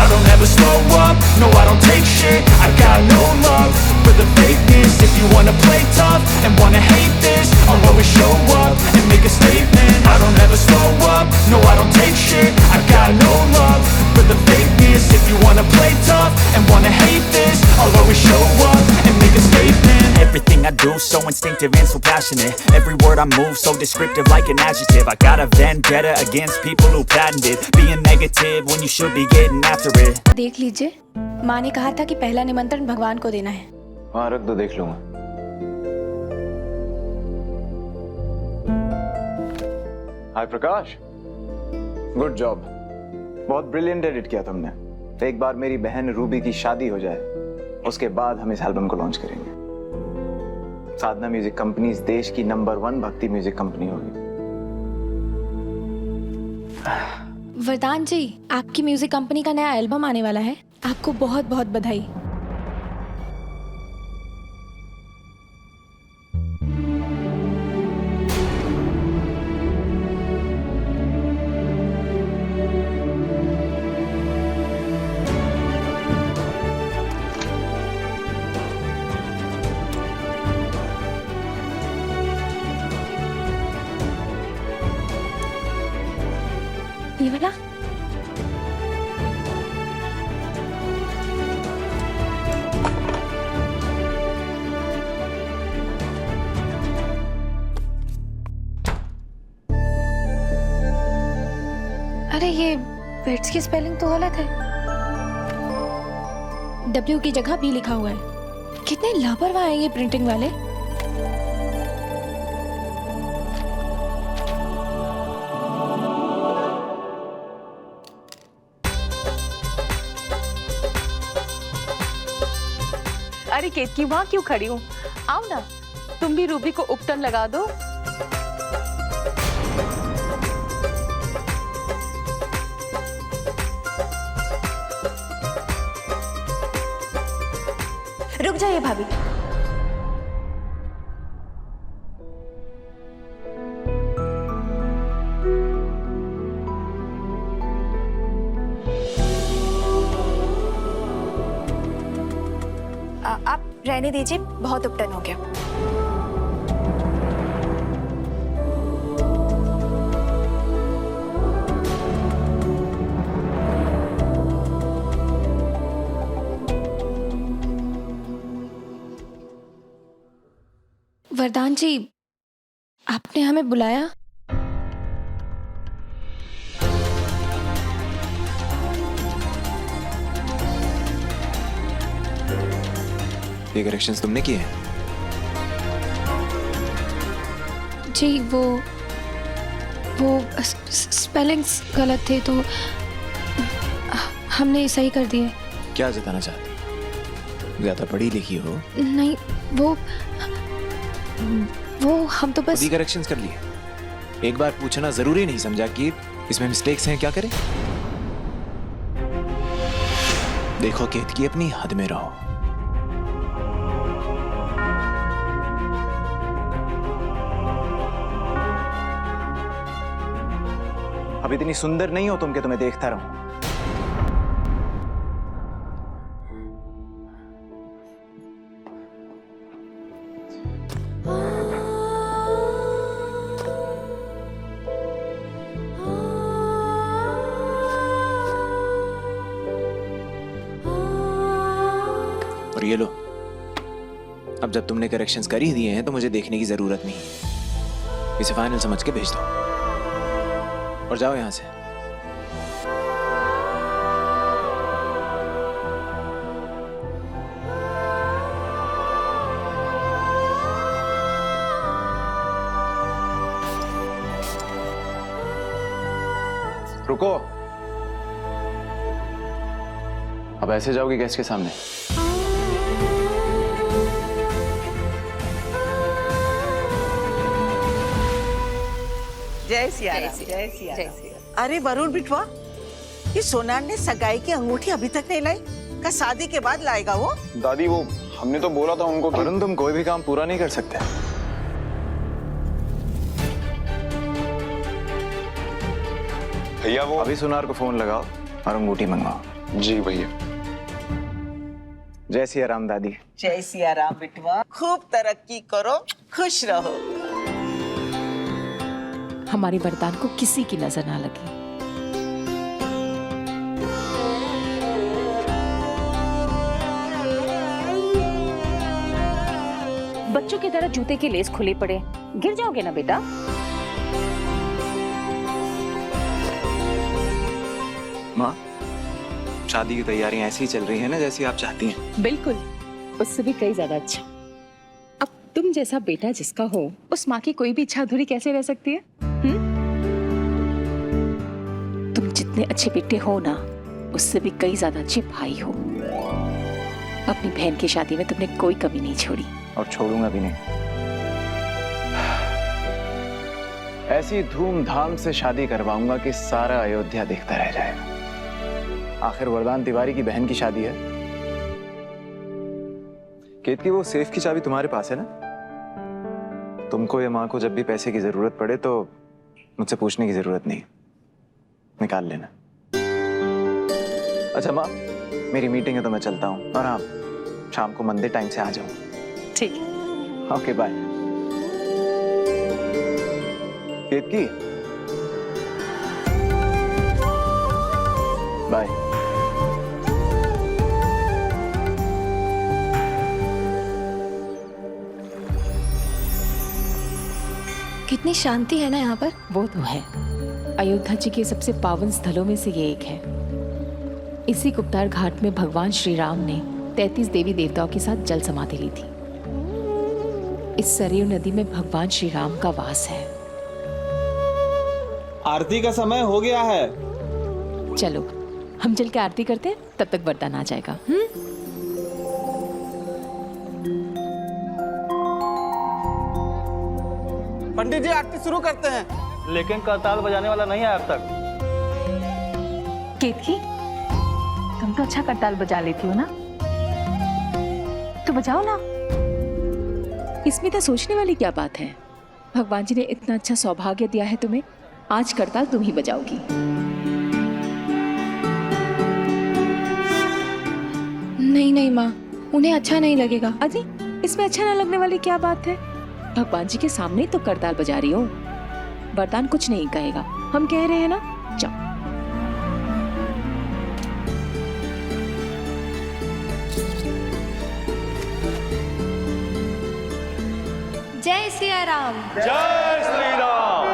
O: I don't ever slow up, no I don't take shit. I got no love for the fakeness. If you wanna play tough and wanna hate this, I'll always show up and make a statement. I don't ever slow up, no I don't take shit. I got no love for the fakeness. If you wanna play tough and wanna hate this, I'll always show up and make a statement.
T: Everything I do so instinctive and so passionate. Every word I move so descriptive like an adjective. I got a vendetta against people who patented being negative when you should be getting after it.
N: देख लीजिए, माँ ने कहा था कि पहला निमंत्रण भगवान को देना है।
C: वहाँ रख दो, देख लूंगा। हाय प्रकाश, गुड जॉब, बहुत ब्रिलियंट एडिट किया तुमने। एक बार मेरी बहन रूबी की शादी हो जाए, उसके बाद हम इस एल्बम को लॉन्च करेंगे। साधना म्यूजिक कंपनी इस देश की नंबर 1 भक्ति म्यूजिक कंपनी होगी।
N: वरदान जी, आपकी म्यूजिक कंपनी का नया एल्बम आने वाला है, आपको बहुत बहुत बधाई। ये वाला अरे ये पेट्स की स्पेलिंग तो गलत है। W की जगह B लिखा हुआ है। कितने लापरवाह हैं ये प्रिंटिंग वाले।
F: अरे केतकी, वहां क्यों खड़ी हूँ? आओ ना, तुम भी रूबी को उपटन लगा दो।
N: रुक जाइए भाभी।
E: आप रहने दीजिए, बहुत उपटन हो गया।
N: वरदान जी, आपने हमें बुलाया?
C: ये करेक्शंस तुमने किए हैं?
N: जी, वो स्पेलिंग्स गलत थे तो हमने सही कर दिए।
C: क्या जताना चाहते हो? ज्यादा पढ़ी लिखी हो?
N: नहीं, वो हम तो बस
C: करेक्शंस कर लिए। एक बार पूछना जरूरी नहीं समझा कि इसमें मिस्टेक्स हैं? क्या करें? देखो केतकी, अपनी हद में रहो। अब इतनी सुंदर नहीं हो तुम कि तुम्हें देखता रहूं। और ये लो, अब जब तुमने करेक्शंस कर ही दिए हैं तो मुझे देखने की जरूरत नहीं। इसे फाइनल समझ के भेज दो और जाओ यहां से। रुको, अब ऐसे जाओगी गेस्ट के सामने?
G: जय सिया राम, जय सिया राम। अरे वरुण बिटवा, ये सोनार ने सगाई की अंगूठी अभी तक नहीं लाई। क्या शादी के बाद लाएगा वो?
R: दादी, वो हमने तो बोला था उनको कि
C: वरुण, तुम कोई भी काम पूरा नहीं कर सकते।
R: भैया वो
C: अभी सोनार को फोन लगाओ और अंगूठी मंगवाओ।
R: जी भैया।
C: जय सिया राम दादी।
G: जय सिया राम बिटवा, खूब तरक्की करो, खुश रहो।
F: हमारे वरदान को किसी की नजर ना लगे। बच्चों की तरह जूते के लेस खुले पड़े, गिर जाओगे ना बेटा।
C: माँ, शादी की तैयारियां ऐसी ही चल रही है ना जैसी आप चाहती हैं?
F: बिल्कुल, उससे भी कई ज्यादा अच्छा। अब तुम जैसा बेटा जिसका हो, उस माँ की कोई भी इच्छा अधूरी कैसे रह सकती है? तुम जितने अच्छे बेटे हो ना, उससे भी कई ज्यादा अच्छे भाई हो। अपनी बहन की शादी में तुमने कोई कमी नहीं छोड़ी।
C: और छोड़ूंगा भी नहीं। ऐसी धूमधाम से शादी करवाऊंगा कि सारा अयोध्या देखता रह जाएगा। आखिर वरदान तिवारी की बहन की शादी है। केतकी, वो सेफ की चाबी तुम्हारे पास है ना? तुमको या माँ को जब भी पैसे की जरूरत पड़े तो मुझसे पूछने की जरूरत नहीं, निकाल लेना। अच्छा माँ, मेरी मीटिंग है तो मैं चलता हूँ। और हाँ, शाम को मंदिर टाइम से आ जाऊँ।
F: ठीक।
C: Okay, bye. केतकी, बाय।
N: कितनी शांति है ना यहाँ पर।
F: वो तो है, अयोध्या जी के सबसे पावन स्थलों में से ये एक है। इसी गुप्तार घाट में भगवान श्री राम ने 33 देवी देवताओं के साथ जल समाधि ली थी। इस सरयू नदी में भगवान श्री राम का वास है।
C: आरती का समय हो गया है।
F: चलो हम चल के आरती करते हैं, तब तक वरदान आ जाएगा।
C: पंडित जी आरती शुरू करते हैं।
I: लेकिन करताल बजाने वाला नहीं आया अब तक।
F: केतकी, तुम तो अच्छा करताल बजा लेती हो ना, तो बजाओ ना। इसमें तो सोचने वाली क्या बात है? भगवान जी ने इतना अच्छा सौभाग्य दिया है तुम्हें, आज करताल तुम ही बजाओगी।
N: नहीं नहीं माँ, उन्हें अच्छा नहीं लगेगा।
F: अजी, इसमें अच्छा ना लगने वाली क्या बात है? भगवान जी के सामने ही तो करताल बजा रही हो, वरदान कुछ नहीं कहेगा, हम कह रहे हैं ना। जाओ।
N: जय सिया राम।
I: जय Shri Ram.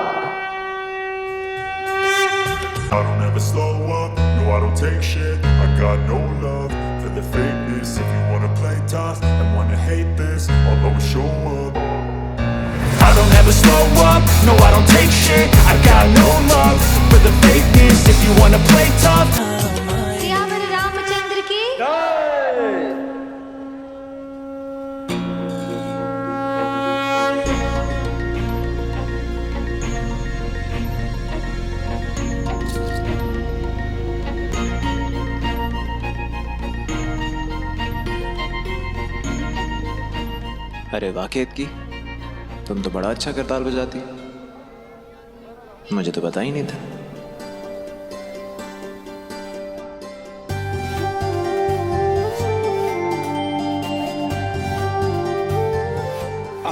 O: I don't ever slow up, no I don't take shit. I got no love for the fakeness. If you wanna play tough and wanna hate this, I'll always show up.
T: I don't ever slow up, no I don't take shit. I got no love for the fakeness. If you wanna play tough.
N: Siyavar Ramchandra की
C: अरे वाह केतकी, तुम तो बड़ा अच्छा करताल बजाती, मुझे तो पता ही नहीं था।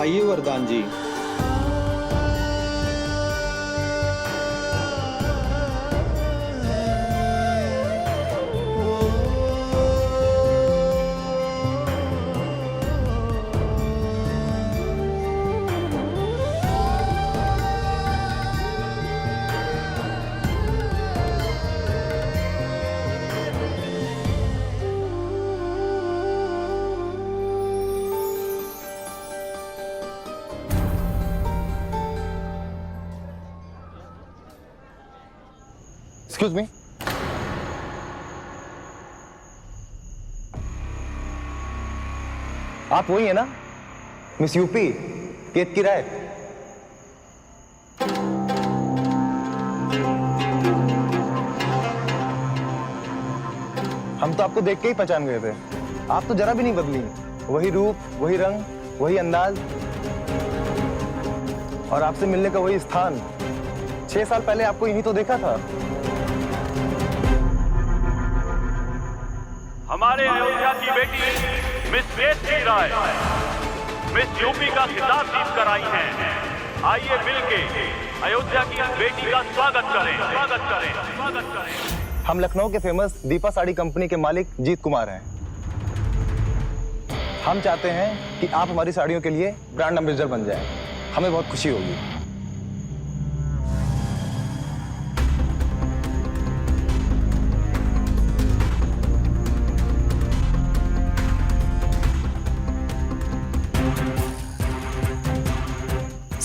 C: आइए वरदान जी।
R: एक्सक्यूज मी, आप वही है ना मिस यूपी केतकी राय? हम तो आपको देख के ही पहचान गए थे, आप तो जरा भी नहीं बदली, वही रूप, वही रंग, वही अंदाज और आपसे मिलने का वही स्थान। 6 साल पहले आपको यहीं तो देखा था।
P: हमारे अयोध्या की बेटी मिस केतकी राय मिस यूपी का खिताब जीत कर आई हैं। आइए मिलके अयोध्या की इस बेटी का स्वागत करें, स्वागत करें, स्वागत करें।
R: हम लखनऊ के फेमस दीपा साड़ी कंपनी के मालिक जीत कुमार हैं। हम चाहते हैं कि आप हमारी साड़ियों के लिए ब्रांड एम्बेसडर बन जाएं। हमें बहुत खुशी होगी।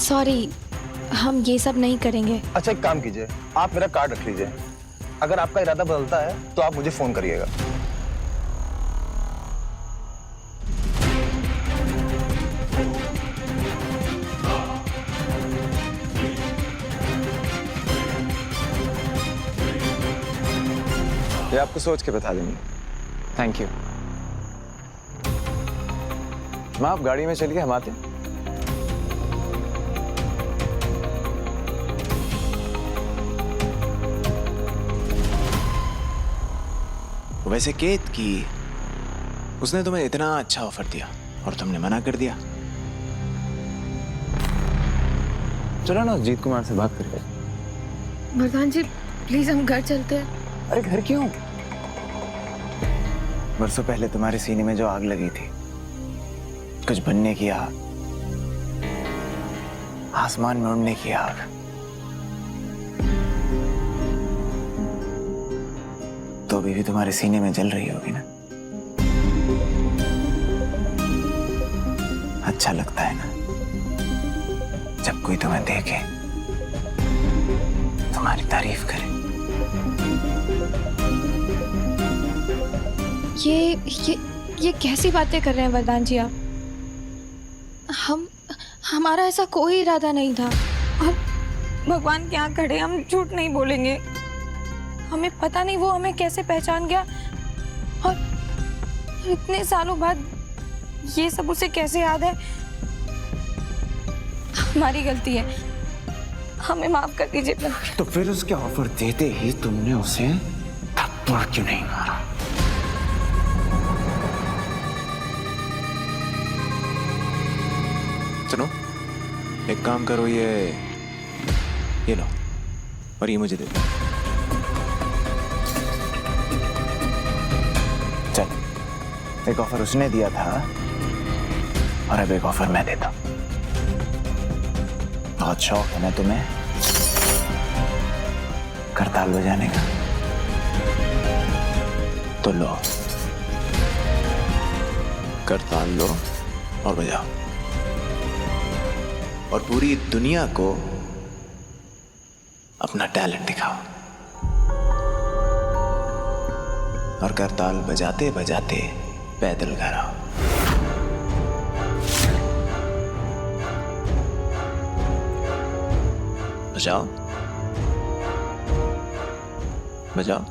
N: सॉरी, हम ये सब नहीं करेंगे।
R: अच्छा एक काम कीजिए, आप मेरा कार्ड रख लीजिए। अगर आपका इरादा बदलता है तो आप मुझे फोन करिएगा।
C: ये आपको सोच के बता देंगे। Thank you. माँ आप गाड़ी में चलिए, हम आते हैं। वैसे केतकी, उसने तुम्हें इतना अच्छा ऑफर दिया और तुमने मना कर दिया। चलो ना जीत कुमार से बात करिए।
N: वरदान जी प्लीज हम घर चलते हैं।
C: अरे घर क्यों? बरसों पहले तुम्हारे सीने में जो आग लगी थी, कुछ बनने की आग, आसमान में उड़ने की आग, तो अभी भी तुम्हारे सीने में जल रही होगी ना? अच्छा लगता है ना, जब कोई तुम्हें देखे, तुम्हारी तारीफ करे।
N: ये कैसी बातें कर रहे हैं वरदान जी आप? हमारा ऐसा कोई इरादा नहीं था। और भगवान के यहाँ खड़े हम झूठ नहीं बोलेंगे। हमें पता नहीं वो हमें कैसे पहचान गया, और इतने सालों बाद ये सब उसे कैसे याद है। हमारी गलती है, हमें माफ कर दीजिए।
C: तो फिर उसके ऑफर देते ही तुमने उसे थप्पड़ क्यों नहीं मारा? सुनो, एक काम करो, ये लो और ये मुझे दे दो। चल, एक ऑफर उसने दिया था और अब एक ऑफर मैं देता। बहुत शौक है ना तुम्हें करताल बजाने का, तो लो, करताल लो और बजाओ, और पूरी दुनिया को अपना टैलेंट दिखाओ। और करताल बजाते बजाते पैदल घर आओ। बजाओ बजाओ।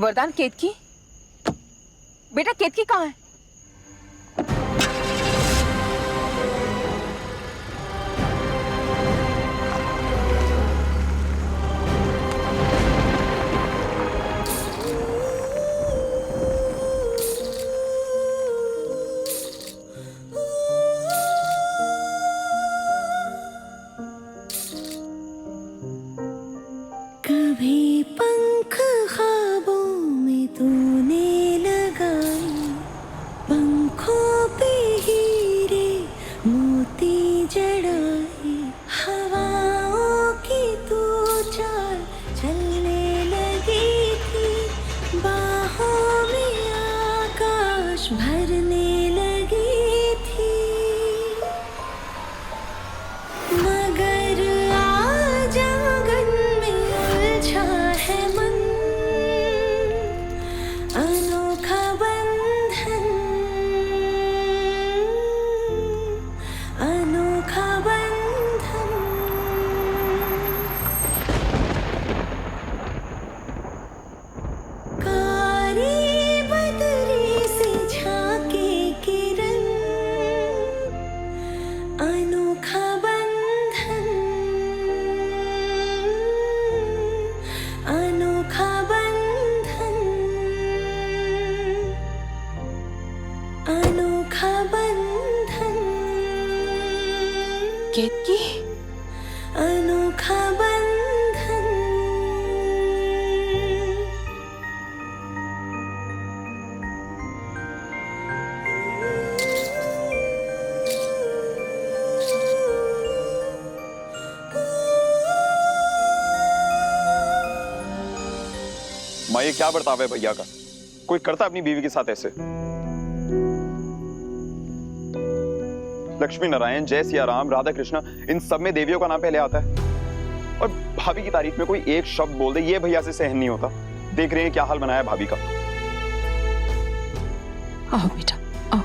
F: वरदान, केतकी बेटा, केतकी कहाँ है?
B: कभी पंख ख्वाबों में तूने लगाए, पंखों पे हीरे मोती जड़ाए, हवाओं की तू चाल चलने लगी थी, बाहों में आकाश भरने लगी थी, मगर आज आंगन में उलझा है मन, अनोखा बंधन, अनोखा बंधन। कारी बदरी से झांके किरण, अनोखा बंधन, अनोखा बंधन, अनोखा बंधन।
F: केतकी,
B: अनोखा बंधन।
S: माँ, ये क्या बर्ताव है भैया का? कोई करता अपनी बीवी के साथ ऐसे? लक्ष्मी नारायण, जय सिया राम, राधा कृष्णा, इन सब में देवियों का नाम पहले आता है, और भाभी की तारीफ में कोई एक शब्द बोल दे, ये भैया से सहन नहीं होता। देख रहे हैं क्या हाल बनाया भाभी का।
F: आओ बेटा, आओ।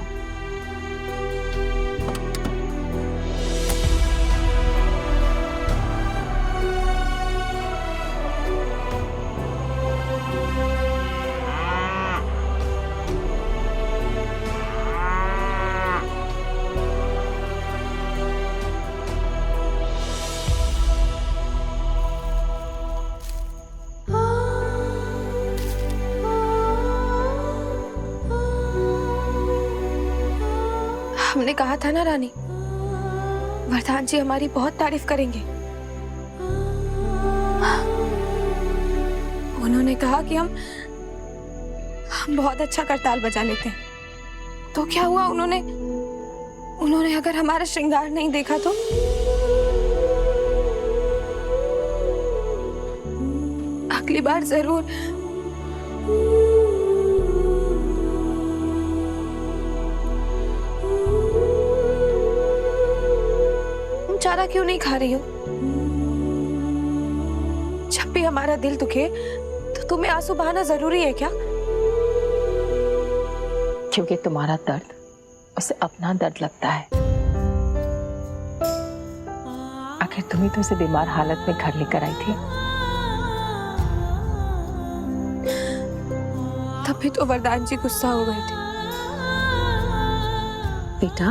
N: हमने कहा था ना रानी, वरदान जी हमारी बहुत तारीफ करेंगे। उन्होंने कहा कि हम बहुत अच्छा करताल बजा लेते हैं। तो क्या हुआ, उन्होंने अगर हमारा श्रृंगार नहीं देखा तो? अगली बार जरूर। तुम चारा क्यों नहीं खा रही हो? जब भी हमारा दिल दुखे तो तुम्हें आंसू बहाना जरूरी है क्या?
F: क्योंकि तुम्हारा दर्द उसे अपना दर्द लगता है। आखिर तुम्ही तो उसे बीमार हालत में घर लेकर आई थी।
N: तभी तो वरदान जी गुस्सा हो गए थे।
F: बेटा,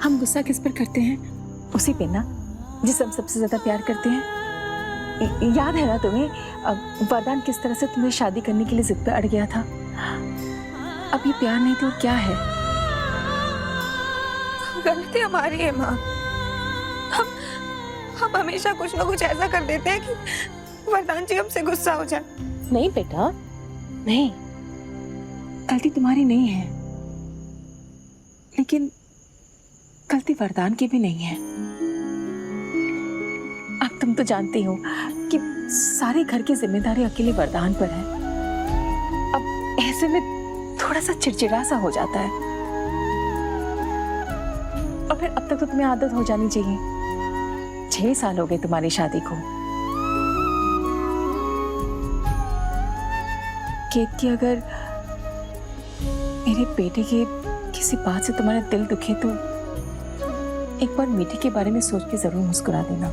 F: हम गुस्सा किस पर करते हैं? उसी पे ना जिसे हम सबसे ज्यादा प्यार करते हैं। याद है ना तुम्हें, वरदान किस तरह से तुम्हें शादी करने के लिए जिद पे अड़ गया था? अब ये प्यार नहीं तो क्या है?
N: गलती हमारी है माँ। हम हमेशा कुछ ना कुछ ऐसा कर देते हैं कि वरदान जी हमसे गुस्सा हो जाए।
F: नहीं बेटा, नहीं, गलती तुम्हारी नहीं है, लेकिन गलती वरदान की भी नहीं है। अब तुम तो जानती हो कि सारे घर की जिम्मेदारी अकेले वरदान पर है। अब ऐसे में थोड़ा सा चिड़चिड़ा सा हो जाता है, और फिर अब तक तो तुम्हें आदत हो जानी चाहिए। 6 साल हो गए तुम्हारी शादी को। केत की अगर मेरे बेटे के किसी बात से तुम्हारा दिल दुखे तो एक बार मीठी के बारे में सोच के जरूर मुस्कुरा देना।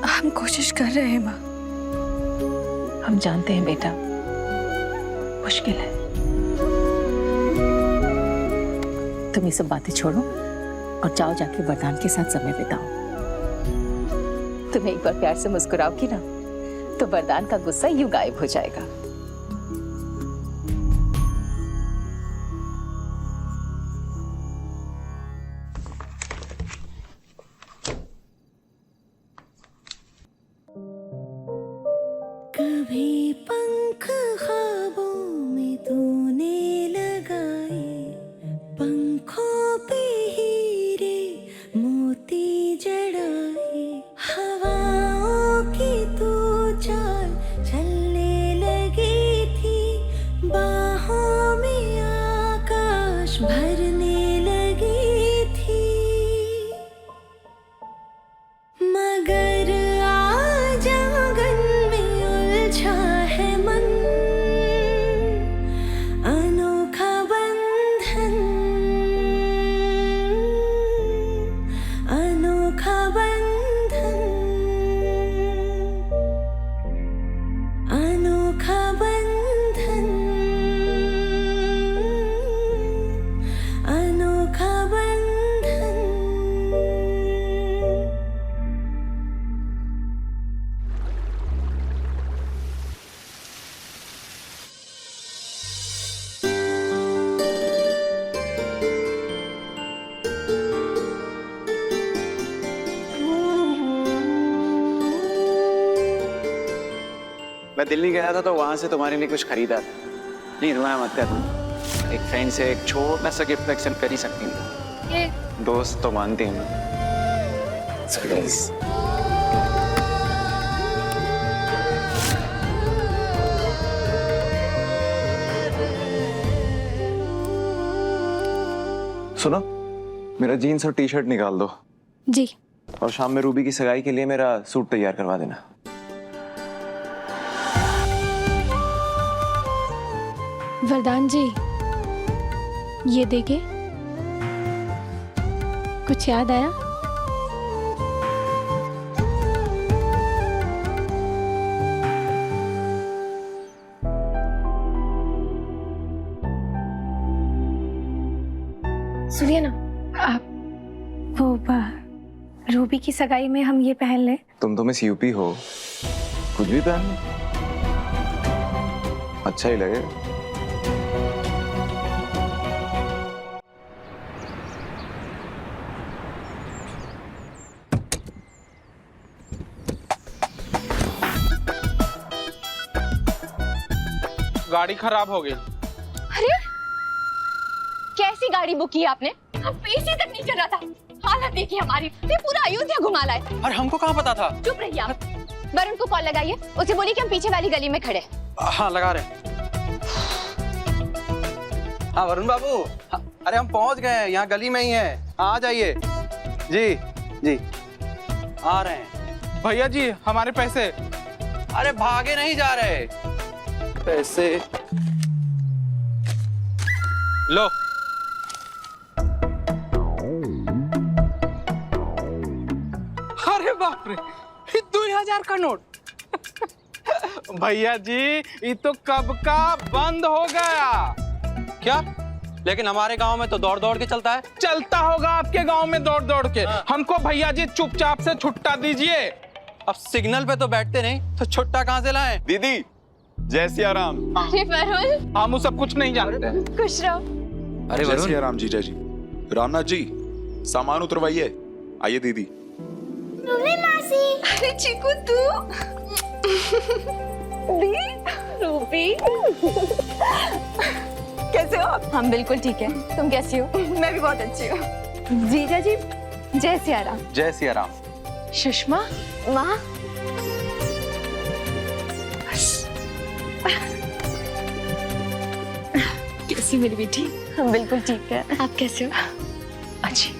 N: हम कोशिश कर रहे हैं माँ।
F: हम जानते हैं बेटा, मुश्किल है। तुम ये सब बातें छोड़ो और जाओ जाके वरदान के साथ समय बिताओ। तुम एक बार प्यार से मुस्कुराओगी ना तो वरदान का गुस्सा यूं गायब हो जाएगा।
B: कभी पंख ख्वाबों में तूने लगाए, पंखों पे हीरे मोती जड़ाए, हवाओं की तू चाल चलने लगी थी, बाहों में आकाश भरने लगी थी, मगर आज आंगन में उलझा है मन, अनोखा बंधन, अनोखा बंधन, अनोखा बंधन, अनोखा बंधन।
C: मैं दिल्ली गया था तो वहां से तुम्हारे लिए कुछ खरीदा था। नहीं रोया मत कर, तुम एक फ्रेंड से एक छोटा सा गिफ्ट एक्सेप्ट कर ही सकती हूँ।
N: ये
C: दोस्त तो मानती हूँ। प्लीज। सुनो, मेरा जीन्स और टी शर्ट निकाल दो।
N: जी।
C: और शाम में रूबी की सगाई के लिए मेरा सूट तैयार करवा देना।
N: वरदान जी, ये देखे, कुछ याद आया? सुनिए ना, आप वो रूबी की सगाई में हम ये पहन लें।
C: तुम तो मिस यूपी हो, कुछ भी पहन लो, अच्छा ही लगेगा।
I: गाड़ी खराब हो गई।
E: अरे कैसी गाड़ी बुक की है आपने? हम एसी तक नहीं चल रहा था। हालत देखिए हमारी, ये पूरा अयोध्या घुमा लाए।
I: अरे हमको कहाँ पता था?
E: चुप रहिए आप। वरुण को कॉल लगाइए, उसे बोलिए कि हम पीछे वाली गली में खड़े।
I: हाँ लगा रहे। हाँ वरुण बाबू, अरे हम पहुंच गए हैं, यहाँ गली में ही है, आ जाइए। जी जी आ रहे हैं। भैया जी हमारे पैसे। अरे भागे नहीं जा रहे, पैसे लो। अरे बाप रे, 2000 का नोट। भैया जी ये तो कब का बंद हो गया। क्या? लेकिन हमारे गांव में तो दौड़ दौड़ के चलता है। चलता होगा आपके गांव में दौड़ दौड़ के। हमको भैया जी चुपचाप से छुट्टा दीजिए। अब सिग्नल पे तो बैठते नहीं, तो छुट्टा कहाँ से लाएं?
S: दीदी जय सिया राम।
E: अरे वरुण,
I: हम सब कुछ नहीं जानते।
E: खुश रहो।
S: अरे जय सिया राम जीजा जी। रामनाथ जी सामान उतरवाइए। आइए दीदी।
Q: मासी।
E: अरे चीकू तू रूबी कैसे हो आप? हम बिल्कुल ठीक है, तुम कैसी हो? मैं भी बहुत अच्छी हूँ। जीजा जी जय सिया राम।
I: जय सिया राम।
E: सुषमा माँ, कैसी मेरी बेटी? हम बिल्कुल ठीक है, आप कैसे हो? अच्छी।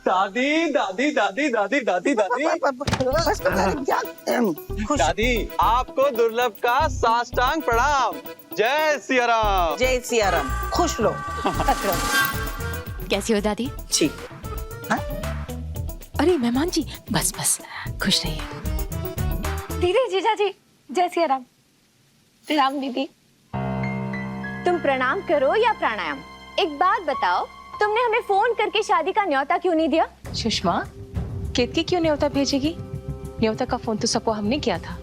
I: दादी दादी दादी दादी दादी दादी दादी, आपको दुर्लभ का साष्टांग प्रणाम। जय सिया राम।
G: जय सिया राम। खुश लो।
F: कैसी हो दादी?
G: जी।
F: अरे मेहमान जी, बस बस खुश रहिए।
E: दीदी जीजा जी जय सिया राम। राम दीदी, तुम प्रणाम करो या प्राणायाम, एक बात बताओ, तुमने हमें फोन करके शादी का न्योता क्यों नहीं दिया?
F: सुषमा, केतकी क्यों न्योता भेजेगी? न्योता का फोन तो सबको हमने किया था,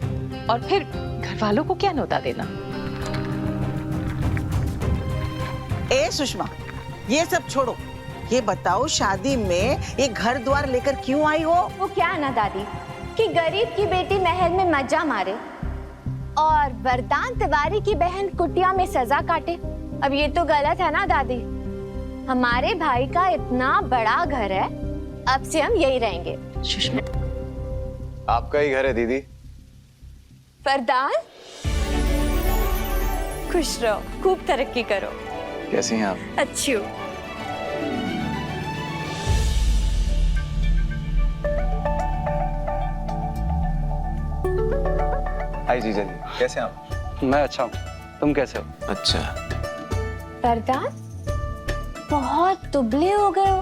F: और फिर घर वालों को क्या न्योता देना?
G: ए सुषमा, ये सब छोड़ो, ये बताओ शादी में ये घर द्वार लेकर क्यों आई हो?
D: वो क्या ना दादी कि गरीब की बेटी महल में मजा मारे और वरदान तिवारी की बहन कुटिया में सजा काटे। अब ये तो गलत है ना दादी। हमारे भाई का इतना बड़ा घर है, अब से हम यही रहेंगे।
F: सुषमा,
C: आपका ही घर है दीदी।
D: वरदान, खुश रहो, खूब तरक्की करो।
C: कैसी हैं आप?
D: अच्छी हो।
C: हाय जीजा जी, कैसे हैं आप?
I: मैं अच्छा हूँ, तुम कैसे हो?
C: अच्छा।
D: वरदान, बहुत दुबले हो गए हो।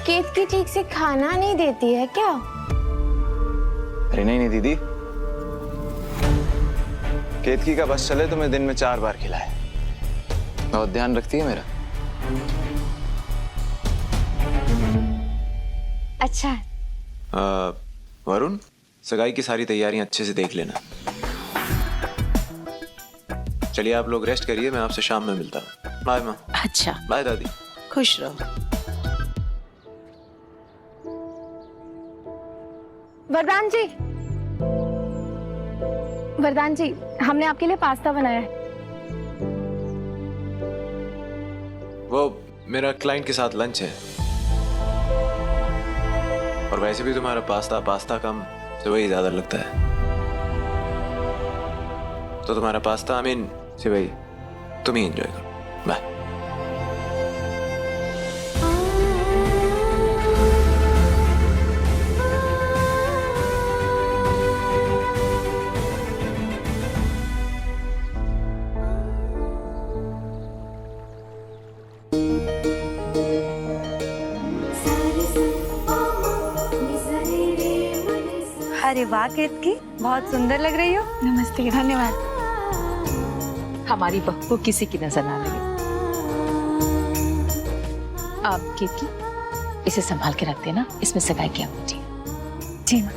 D: केतकी ठीक से खाना नहीं देती है क्या?
C: अरे नहीं नहीं दीदी, केतकी का बस चले तो मैं दिन में 4 बार खिलाए। बहुत ध्यान रखती है मेरा।
D: अच्छा।
C: वरुण, सगाई की सारी तैयारियां अच्छे से देख लेना। चलिए आप लोग रेस्ट करिए, मैं आपसे शाम में मिलता हूँ। बाय माँ।
F: अच्छा।
C: बाय दादी।
G: खुश रहो।
E: वरदान जी, हमने आपके लिए पास्ता बनाया है।
C: वो मेरा क्लाइंट के साथ लंच है, और वैसे भी तुम्हारा पास्ता कम से वही ज्यादा लगता है, तो तुम्हारा पास्ता से वही तुम ही एंजॉय करो। बाय।
M: अरे वाह केतकी, बहुत सुंदर लग रही हो।
E: नमस्ते। धन्यवाद।
F: हमारी बहू को किसी की नजर ना लगे। आप केतकी, इसे संभाल के रख देना, इसमें सगाई की अंगूठी है।
E: जी माँ।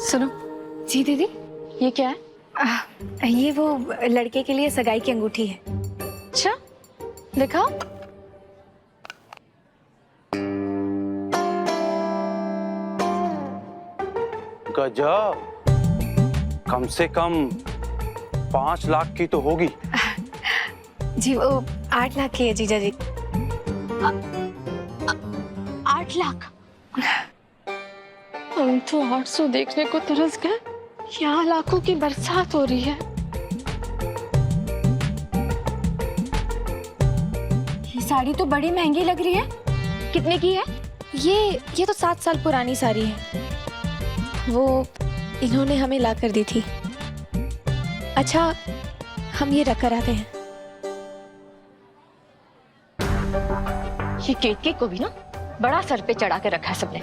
F: सुनो।
E: जी दीदी।
F: ये क्या है?
E: ये वो लड़के के लिए सगाई की अंगूठी है।
F: अच्छा, दिखाओ।
I: गजब, कम से कम 5 लाख की तो होगी।
E: जी वो 8 लाख की है जीजा जी। 8 लाख? हम तो 800 देखने को तरस गए, यहाँ लाखों की बरसात हो रही है। ये साड़ी तो बड़ी महंगी लग रही है। कितने की है? ये तो 7 साल पुरानी साड़ी है, वो इन्होंने हमें ला कर दी थी। अच्छा हम ये रख कर आते हैं।
N: ये केतकी को भी ना बड़ा सर पे चढ़ा के रखा है सबने।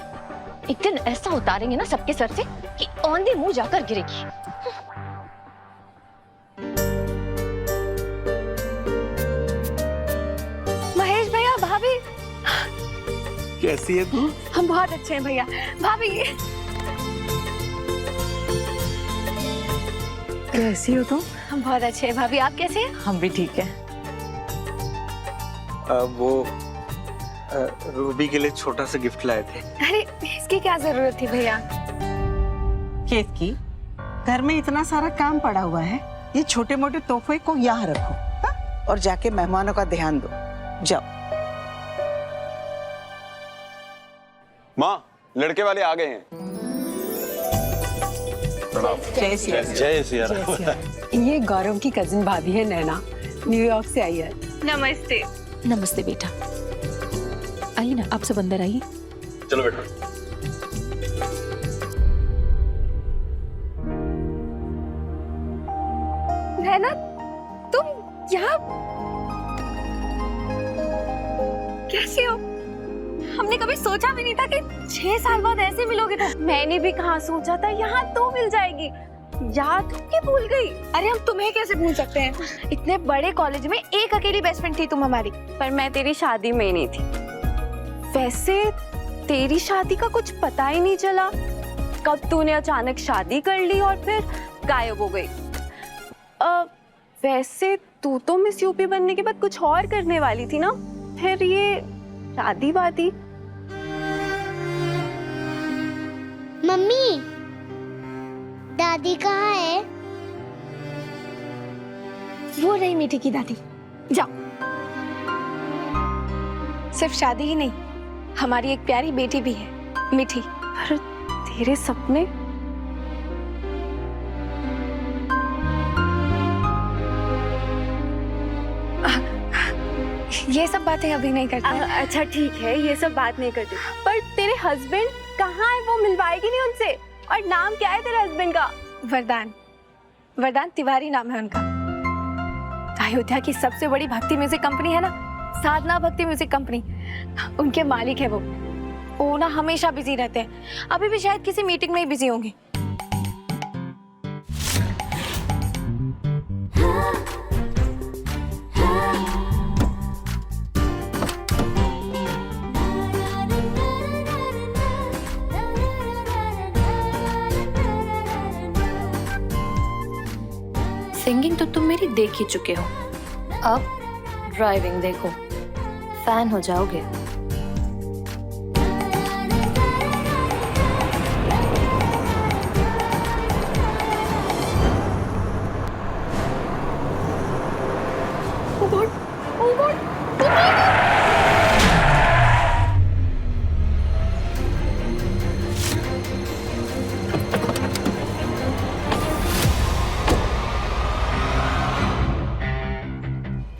N: एक दिन ऐसा उतारेंगे ना सबके सर से कि औंधे मुंह जाकर गिरेगी।
E: महेश भैया, भाभी
L: कैसी है तू?
E: हम बहुत अच्छे हैं भैया। भाभी
M: कैसी हो तुम?
E: हम बहुत अच्छे हैं भाभी, आप कैसे हैं?
G: हम भी ठीक है।
L: वो रूबी के लिए छोटा सा गिफ्ट लाए थे।
E: अरे इसकी क्या जरूरत थी भैया?
G: केतकी, घर में इतना सारा काम पड़ा हुआ है, ये छोटे मोटे तोहफे को यहाँ रखो, हा? और जाके मेहमानों का ध्यान दो। जाओ।
S: माँ, लड़के वाले आ गए हैं।
G: जय सिया राम।
L: जय सिया राम।
M: ये गौरव की कजिन भाभी है नैना, न्यूयॉर्क से आई है।
E: नमस्ते।
F: नमस्ते बेटा, आइए ना, आप सब अंदर आइए।
S: चलो बेटा।
E: नैना, तुम यहाँ कैसे हो? हमने कभी सोचा भी नहीं था कि 6 साल बाद ऐसे मिलोगे। तो मैंने भी कहाँ सोचा था यहाँ तो मिल जाएगी। याद क्यों भूल गई? अरे हम तुम्हें कैसे भूल सकते हैं? इतने बड़े कॉलेज में एक अकेली बेस्ट फ्रेंड थी तुम हमारी। पर मैं तेरी शादी में नहीं थी। वैसे तेरी शादी का कुछ पता ही नहीं चला, कब तूने अचानक शादी कर ली और फिर गायब हो गई। वैसे तू तो मिस यूपी बनने के बाद कुछ और करने वाली थी ना, फिर ये शादी वादी?
Q: मम्मी, दादी कहाँ है?
E: वो रही मीठी की दादी। जाओ। सिर्फ शादी ही नहीं, हमारी एक प्यारी बेटी भी है, मीठी। पर तेरे सपने? ये सब बातें अभी नहीं करते। अच्छा ठीक है, ये सब बात नहीं करते। पर तेरे हस्बैंड कहाँ है? वो मिलवाएगी नहीं उनसे? और नाम क्या है तेरे हस्बैंड का? वरदान। वरदान तिवारी नाम है उनका। अयोध्या की सबसे बड़ी भक्ति म्यूजिक कंपनी है ना, साधना भक्ति म्यूजिक कंपनी, उनके मालिक है वो ना हमेशा बिजी रहते हैं। अभी भी शायद किसी मीटिंग में ही बिजी होंगे।
J: सिंगिंग तो तुम मेरी देख ही चुके हो, अब ड्राइविंग देखो, फैन हो जाओगे।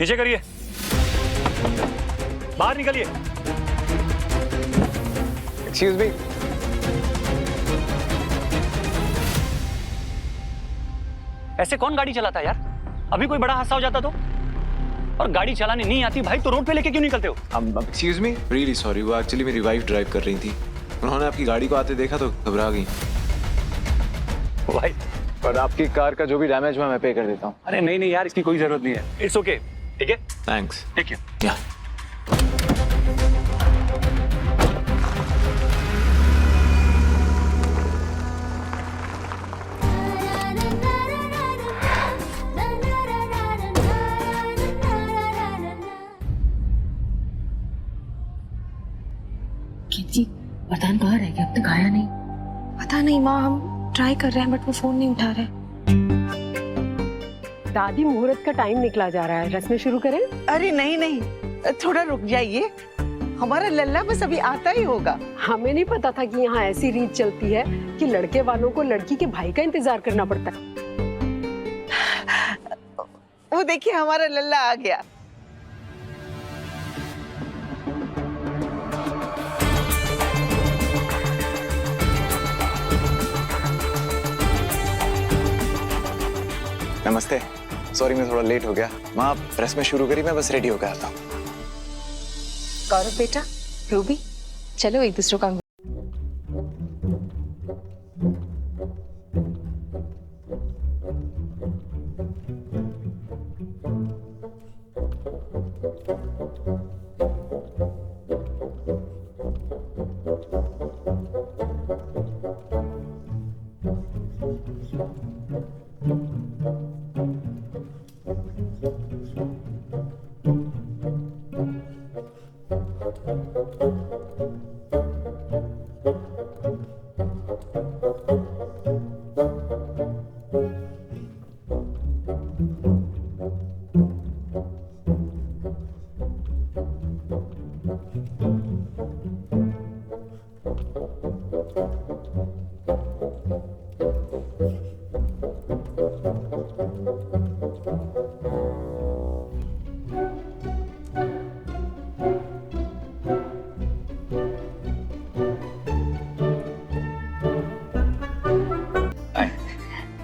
P: नीचे करिए, बाहर निकलिए।
C: Excuse me.
P: ऐसे कौन गाड़ी चलाता है यार? अभी कोई बड़ा हादसा हो जाता तो? और गाड़ी चलाने नहीं आती भाई तो रोड पे लेके क्यों निकलते हो?
C: एक्सक्यूज मी, रियली सॉरी, वो एक्चुअली मेरी वाइफ ड्राइव कर रही थी, उन्होंने आपकी गाड़ी को आते देखा तो घबरा गई।
P: भाई
C: पर आपकी कार का जो भी डैमेज हुआ मैं पे कर देता हूँ।
P: अरे नहीं नहीं यार, इसकी कोई जरूरत नहीं है। इट्स ओके, ठीक है?
C: थैंक्स।
P: ठीक है।
C: या
F: जी, वरदान बाहर है क्या? अब तक आया नहीं।
E: पता नहीं माँ, हम
N: ट्राई कर रहे हैं बट वो फोन नहीं उठा रहे।
M: दादी, मुहूर्त का टाइम निकला जा रहा है, रस्में शुरू करें?
G: अरे नहीं नहीं, थोड़ा रुक जाइए, हमारा लल्ला बस अभी आता ही होगा।
M: हमें नहीं पता था कि यहाँ ऐसी रीत चलती है कि लड़के वालों को लड़की के भाई का इंतजार करना पड़ता है।
G: वो देखिए हमारा लल्ला आ गया।
C: नमस्ते, सॉरी मैं थोड़ा लेट हो गया। माँ प्रेस में शुरू करी, मैं बस रेडी हो गया था।
N: गौरव बेटा, रूबी, चलो एक दूसरे का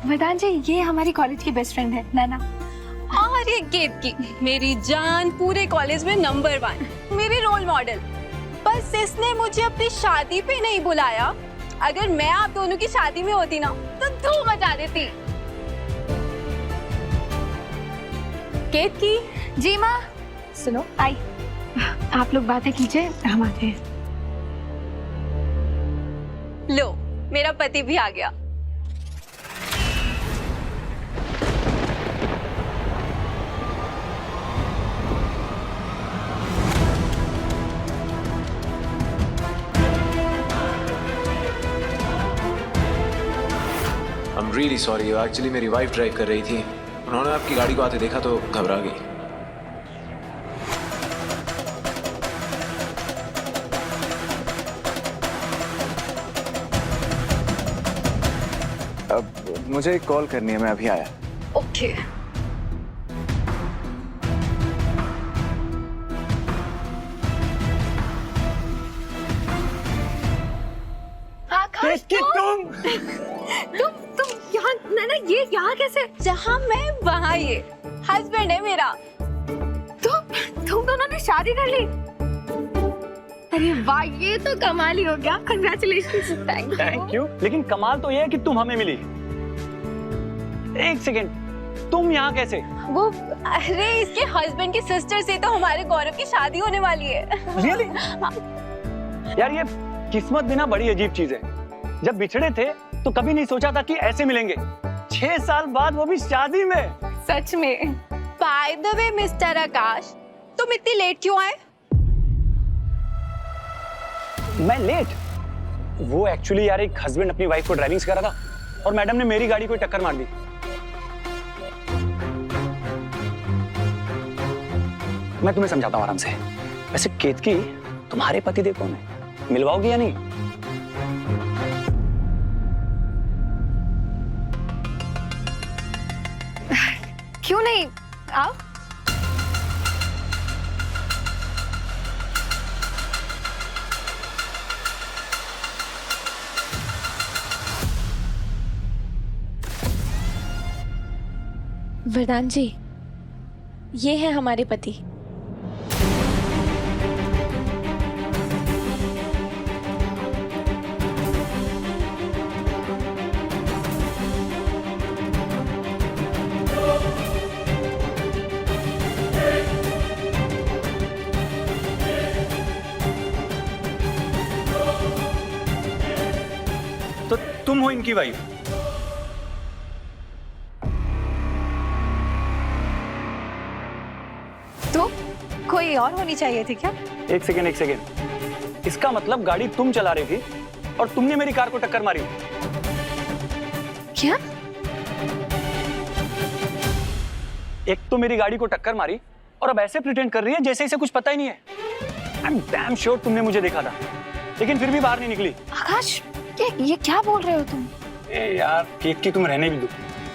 E: वरदान जी, ये हमारी कॉलेज की बेस्ट फ्रेंड है नैना।
J: और ये केतकी, मेरी जान, पूरे कॉलेज में नंबर 1, मेरी रोल मॉडल। बस इसने मुझे अपनी शादी पे नहीं बुलाया। अगर मैं आप दोनों की शादी में होती ना तो धूम मचा देती। केतकी
E: जी माँ। सुनो, आई, आप लोग बातें कीजिए, हम आते हैं।
J: लो, मेरा पति भी आ गया।
C: I'm really sorry, एक्चुअली मेरी वाइफ ड्राइव कर रही थी, उन्होंने आपकी गाड़ी को आते देखा तो घबरा गई। अब मुझे एक कॉल करनी है, मैं अभी आया।
J: ओके।
E: आकाश, तुम यहाँ नैना, ये यहाँ कैसे?
J: जहाँ मैं वहाँ ये हस्बैंड है मेरा।
E: तुम दोनों ने शादी कर ली? अरे वाह, ये तो कमाल ही हो गया। कंग्रेचुलेशंस।
U: Thank you. लेकिन कमाल तो ये है कि तुम हमें मिली। एक सेकेंड, तुम यहाँ कैसे?
J: वो, अरे इसके हस्बैंड की सिस्टर से तो हमारे गौरव की शादी होने वाली है।
U: Really? यार ये किस्मत भी ना बड़ी अजीब चीज है। जब बिछड़े थे तो कभी नहीं सोचा था कि ऐसे मिलेंगे। 6 साल बाद वो भी शादी में।
J: सच में। बाय द वे मिस्टर आकाश, तुम इतनी लेट क्यों आए?
U: मैं लेट? वो एक्चुअली यार एक हस्बैंड अपनी वाइफ को ड्राइविंग सिखा रहा था और मैडम ने मेरी गाड़ी को टक्कर मार दी। मैं तुम्हें समझाता हूँ आराम से। वैसे केतकी, तुम्हारे पति देव कौन है? मिलवाओगी या नहीं?
E: क्यों नहीं, आओ।
N: वरदान जी, ये है हमारे पति।
U: तो तुम हो इनकी वाइफ?
E: तो कोई और होनी चाहिए थी क्या?
U: एक सेकेंड। इसका मतलब गाड़ी तुम चला रही थी और तुमने मेरी कार को टक्कर मारी।
J: क्या?
U: एक तो मेरी गाड़ी को टक्कर मारी और अब ऐसे प्रिटेंड कर रही है जैसे इसे कुछ पता ही नहीं है। आई एम डैम श्योर तुमने मुझे देखा था, लेकिन फिर भी बाहर नहीं निकली।
J: आकाश, ये क्या बोल रहे हो तुम?
U: ए यार, केक की तुम रहने भी दो,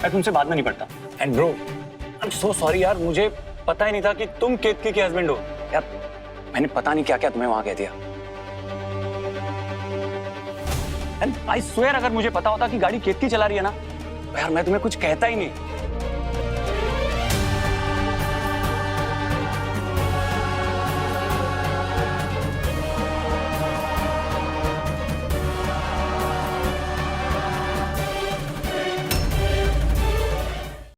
U: मैं तुमसे बाद में नहीं पड़ता। And bro, I am so sorry यार, मुझे पता ही नहीं था कि तुम केतकी के हस्बैंड हो। यार मैंने पता नहीं क्या क्या तुम्हें वहां कह दिया। एंड आई स्वेयर अगर मुझे पता होता कि गाड़ी केतकी चला रही है ना, तो यार मैं तुम्हें कुछ कहता ही नहीं।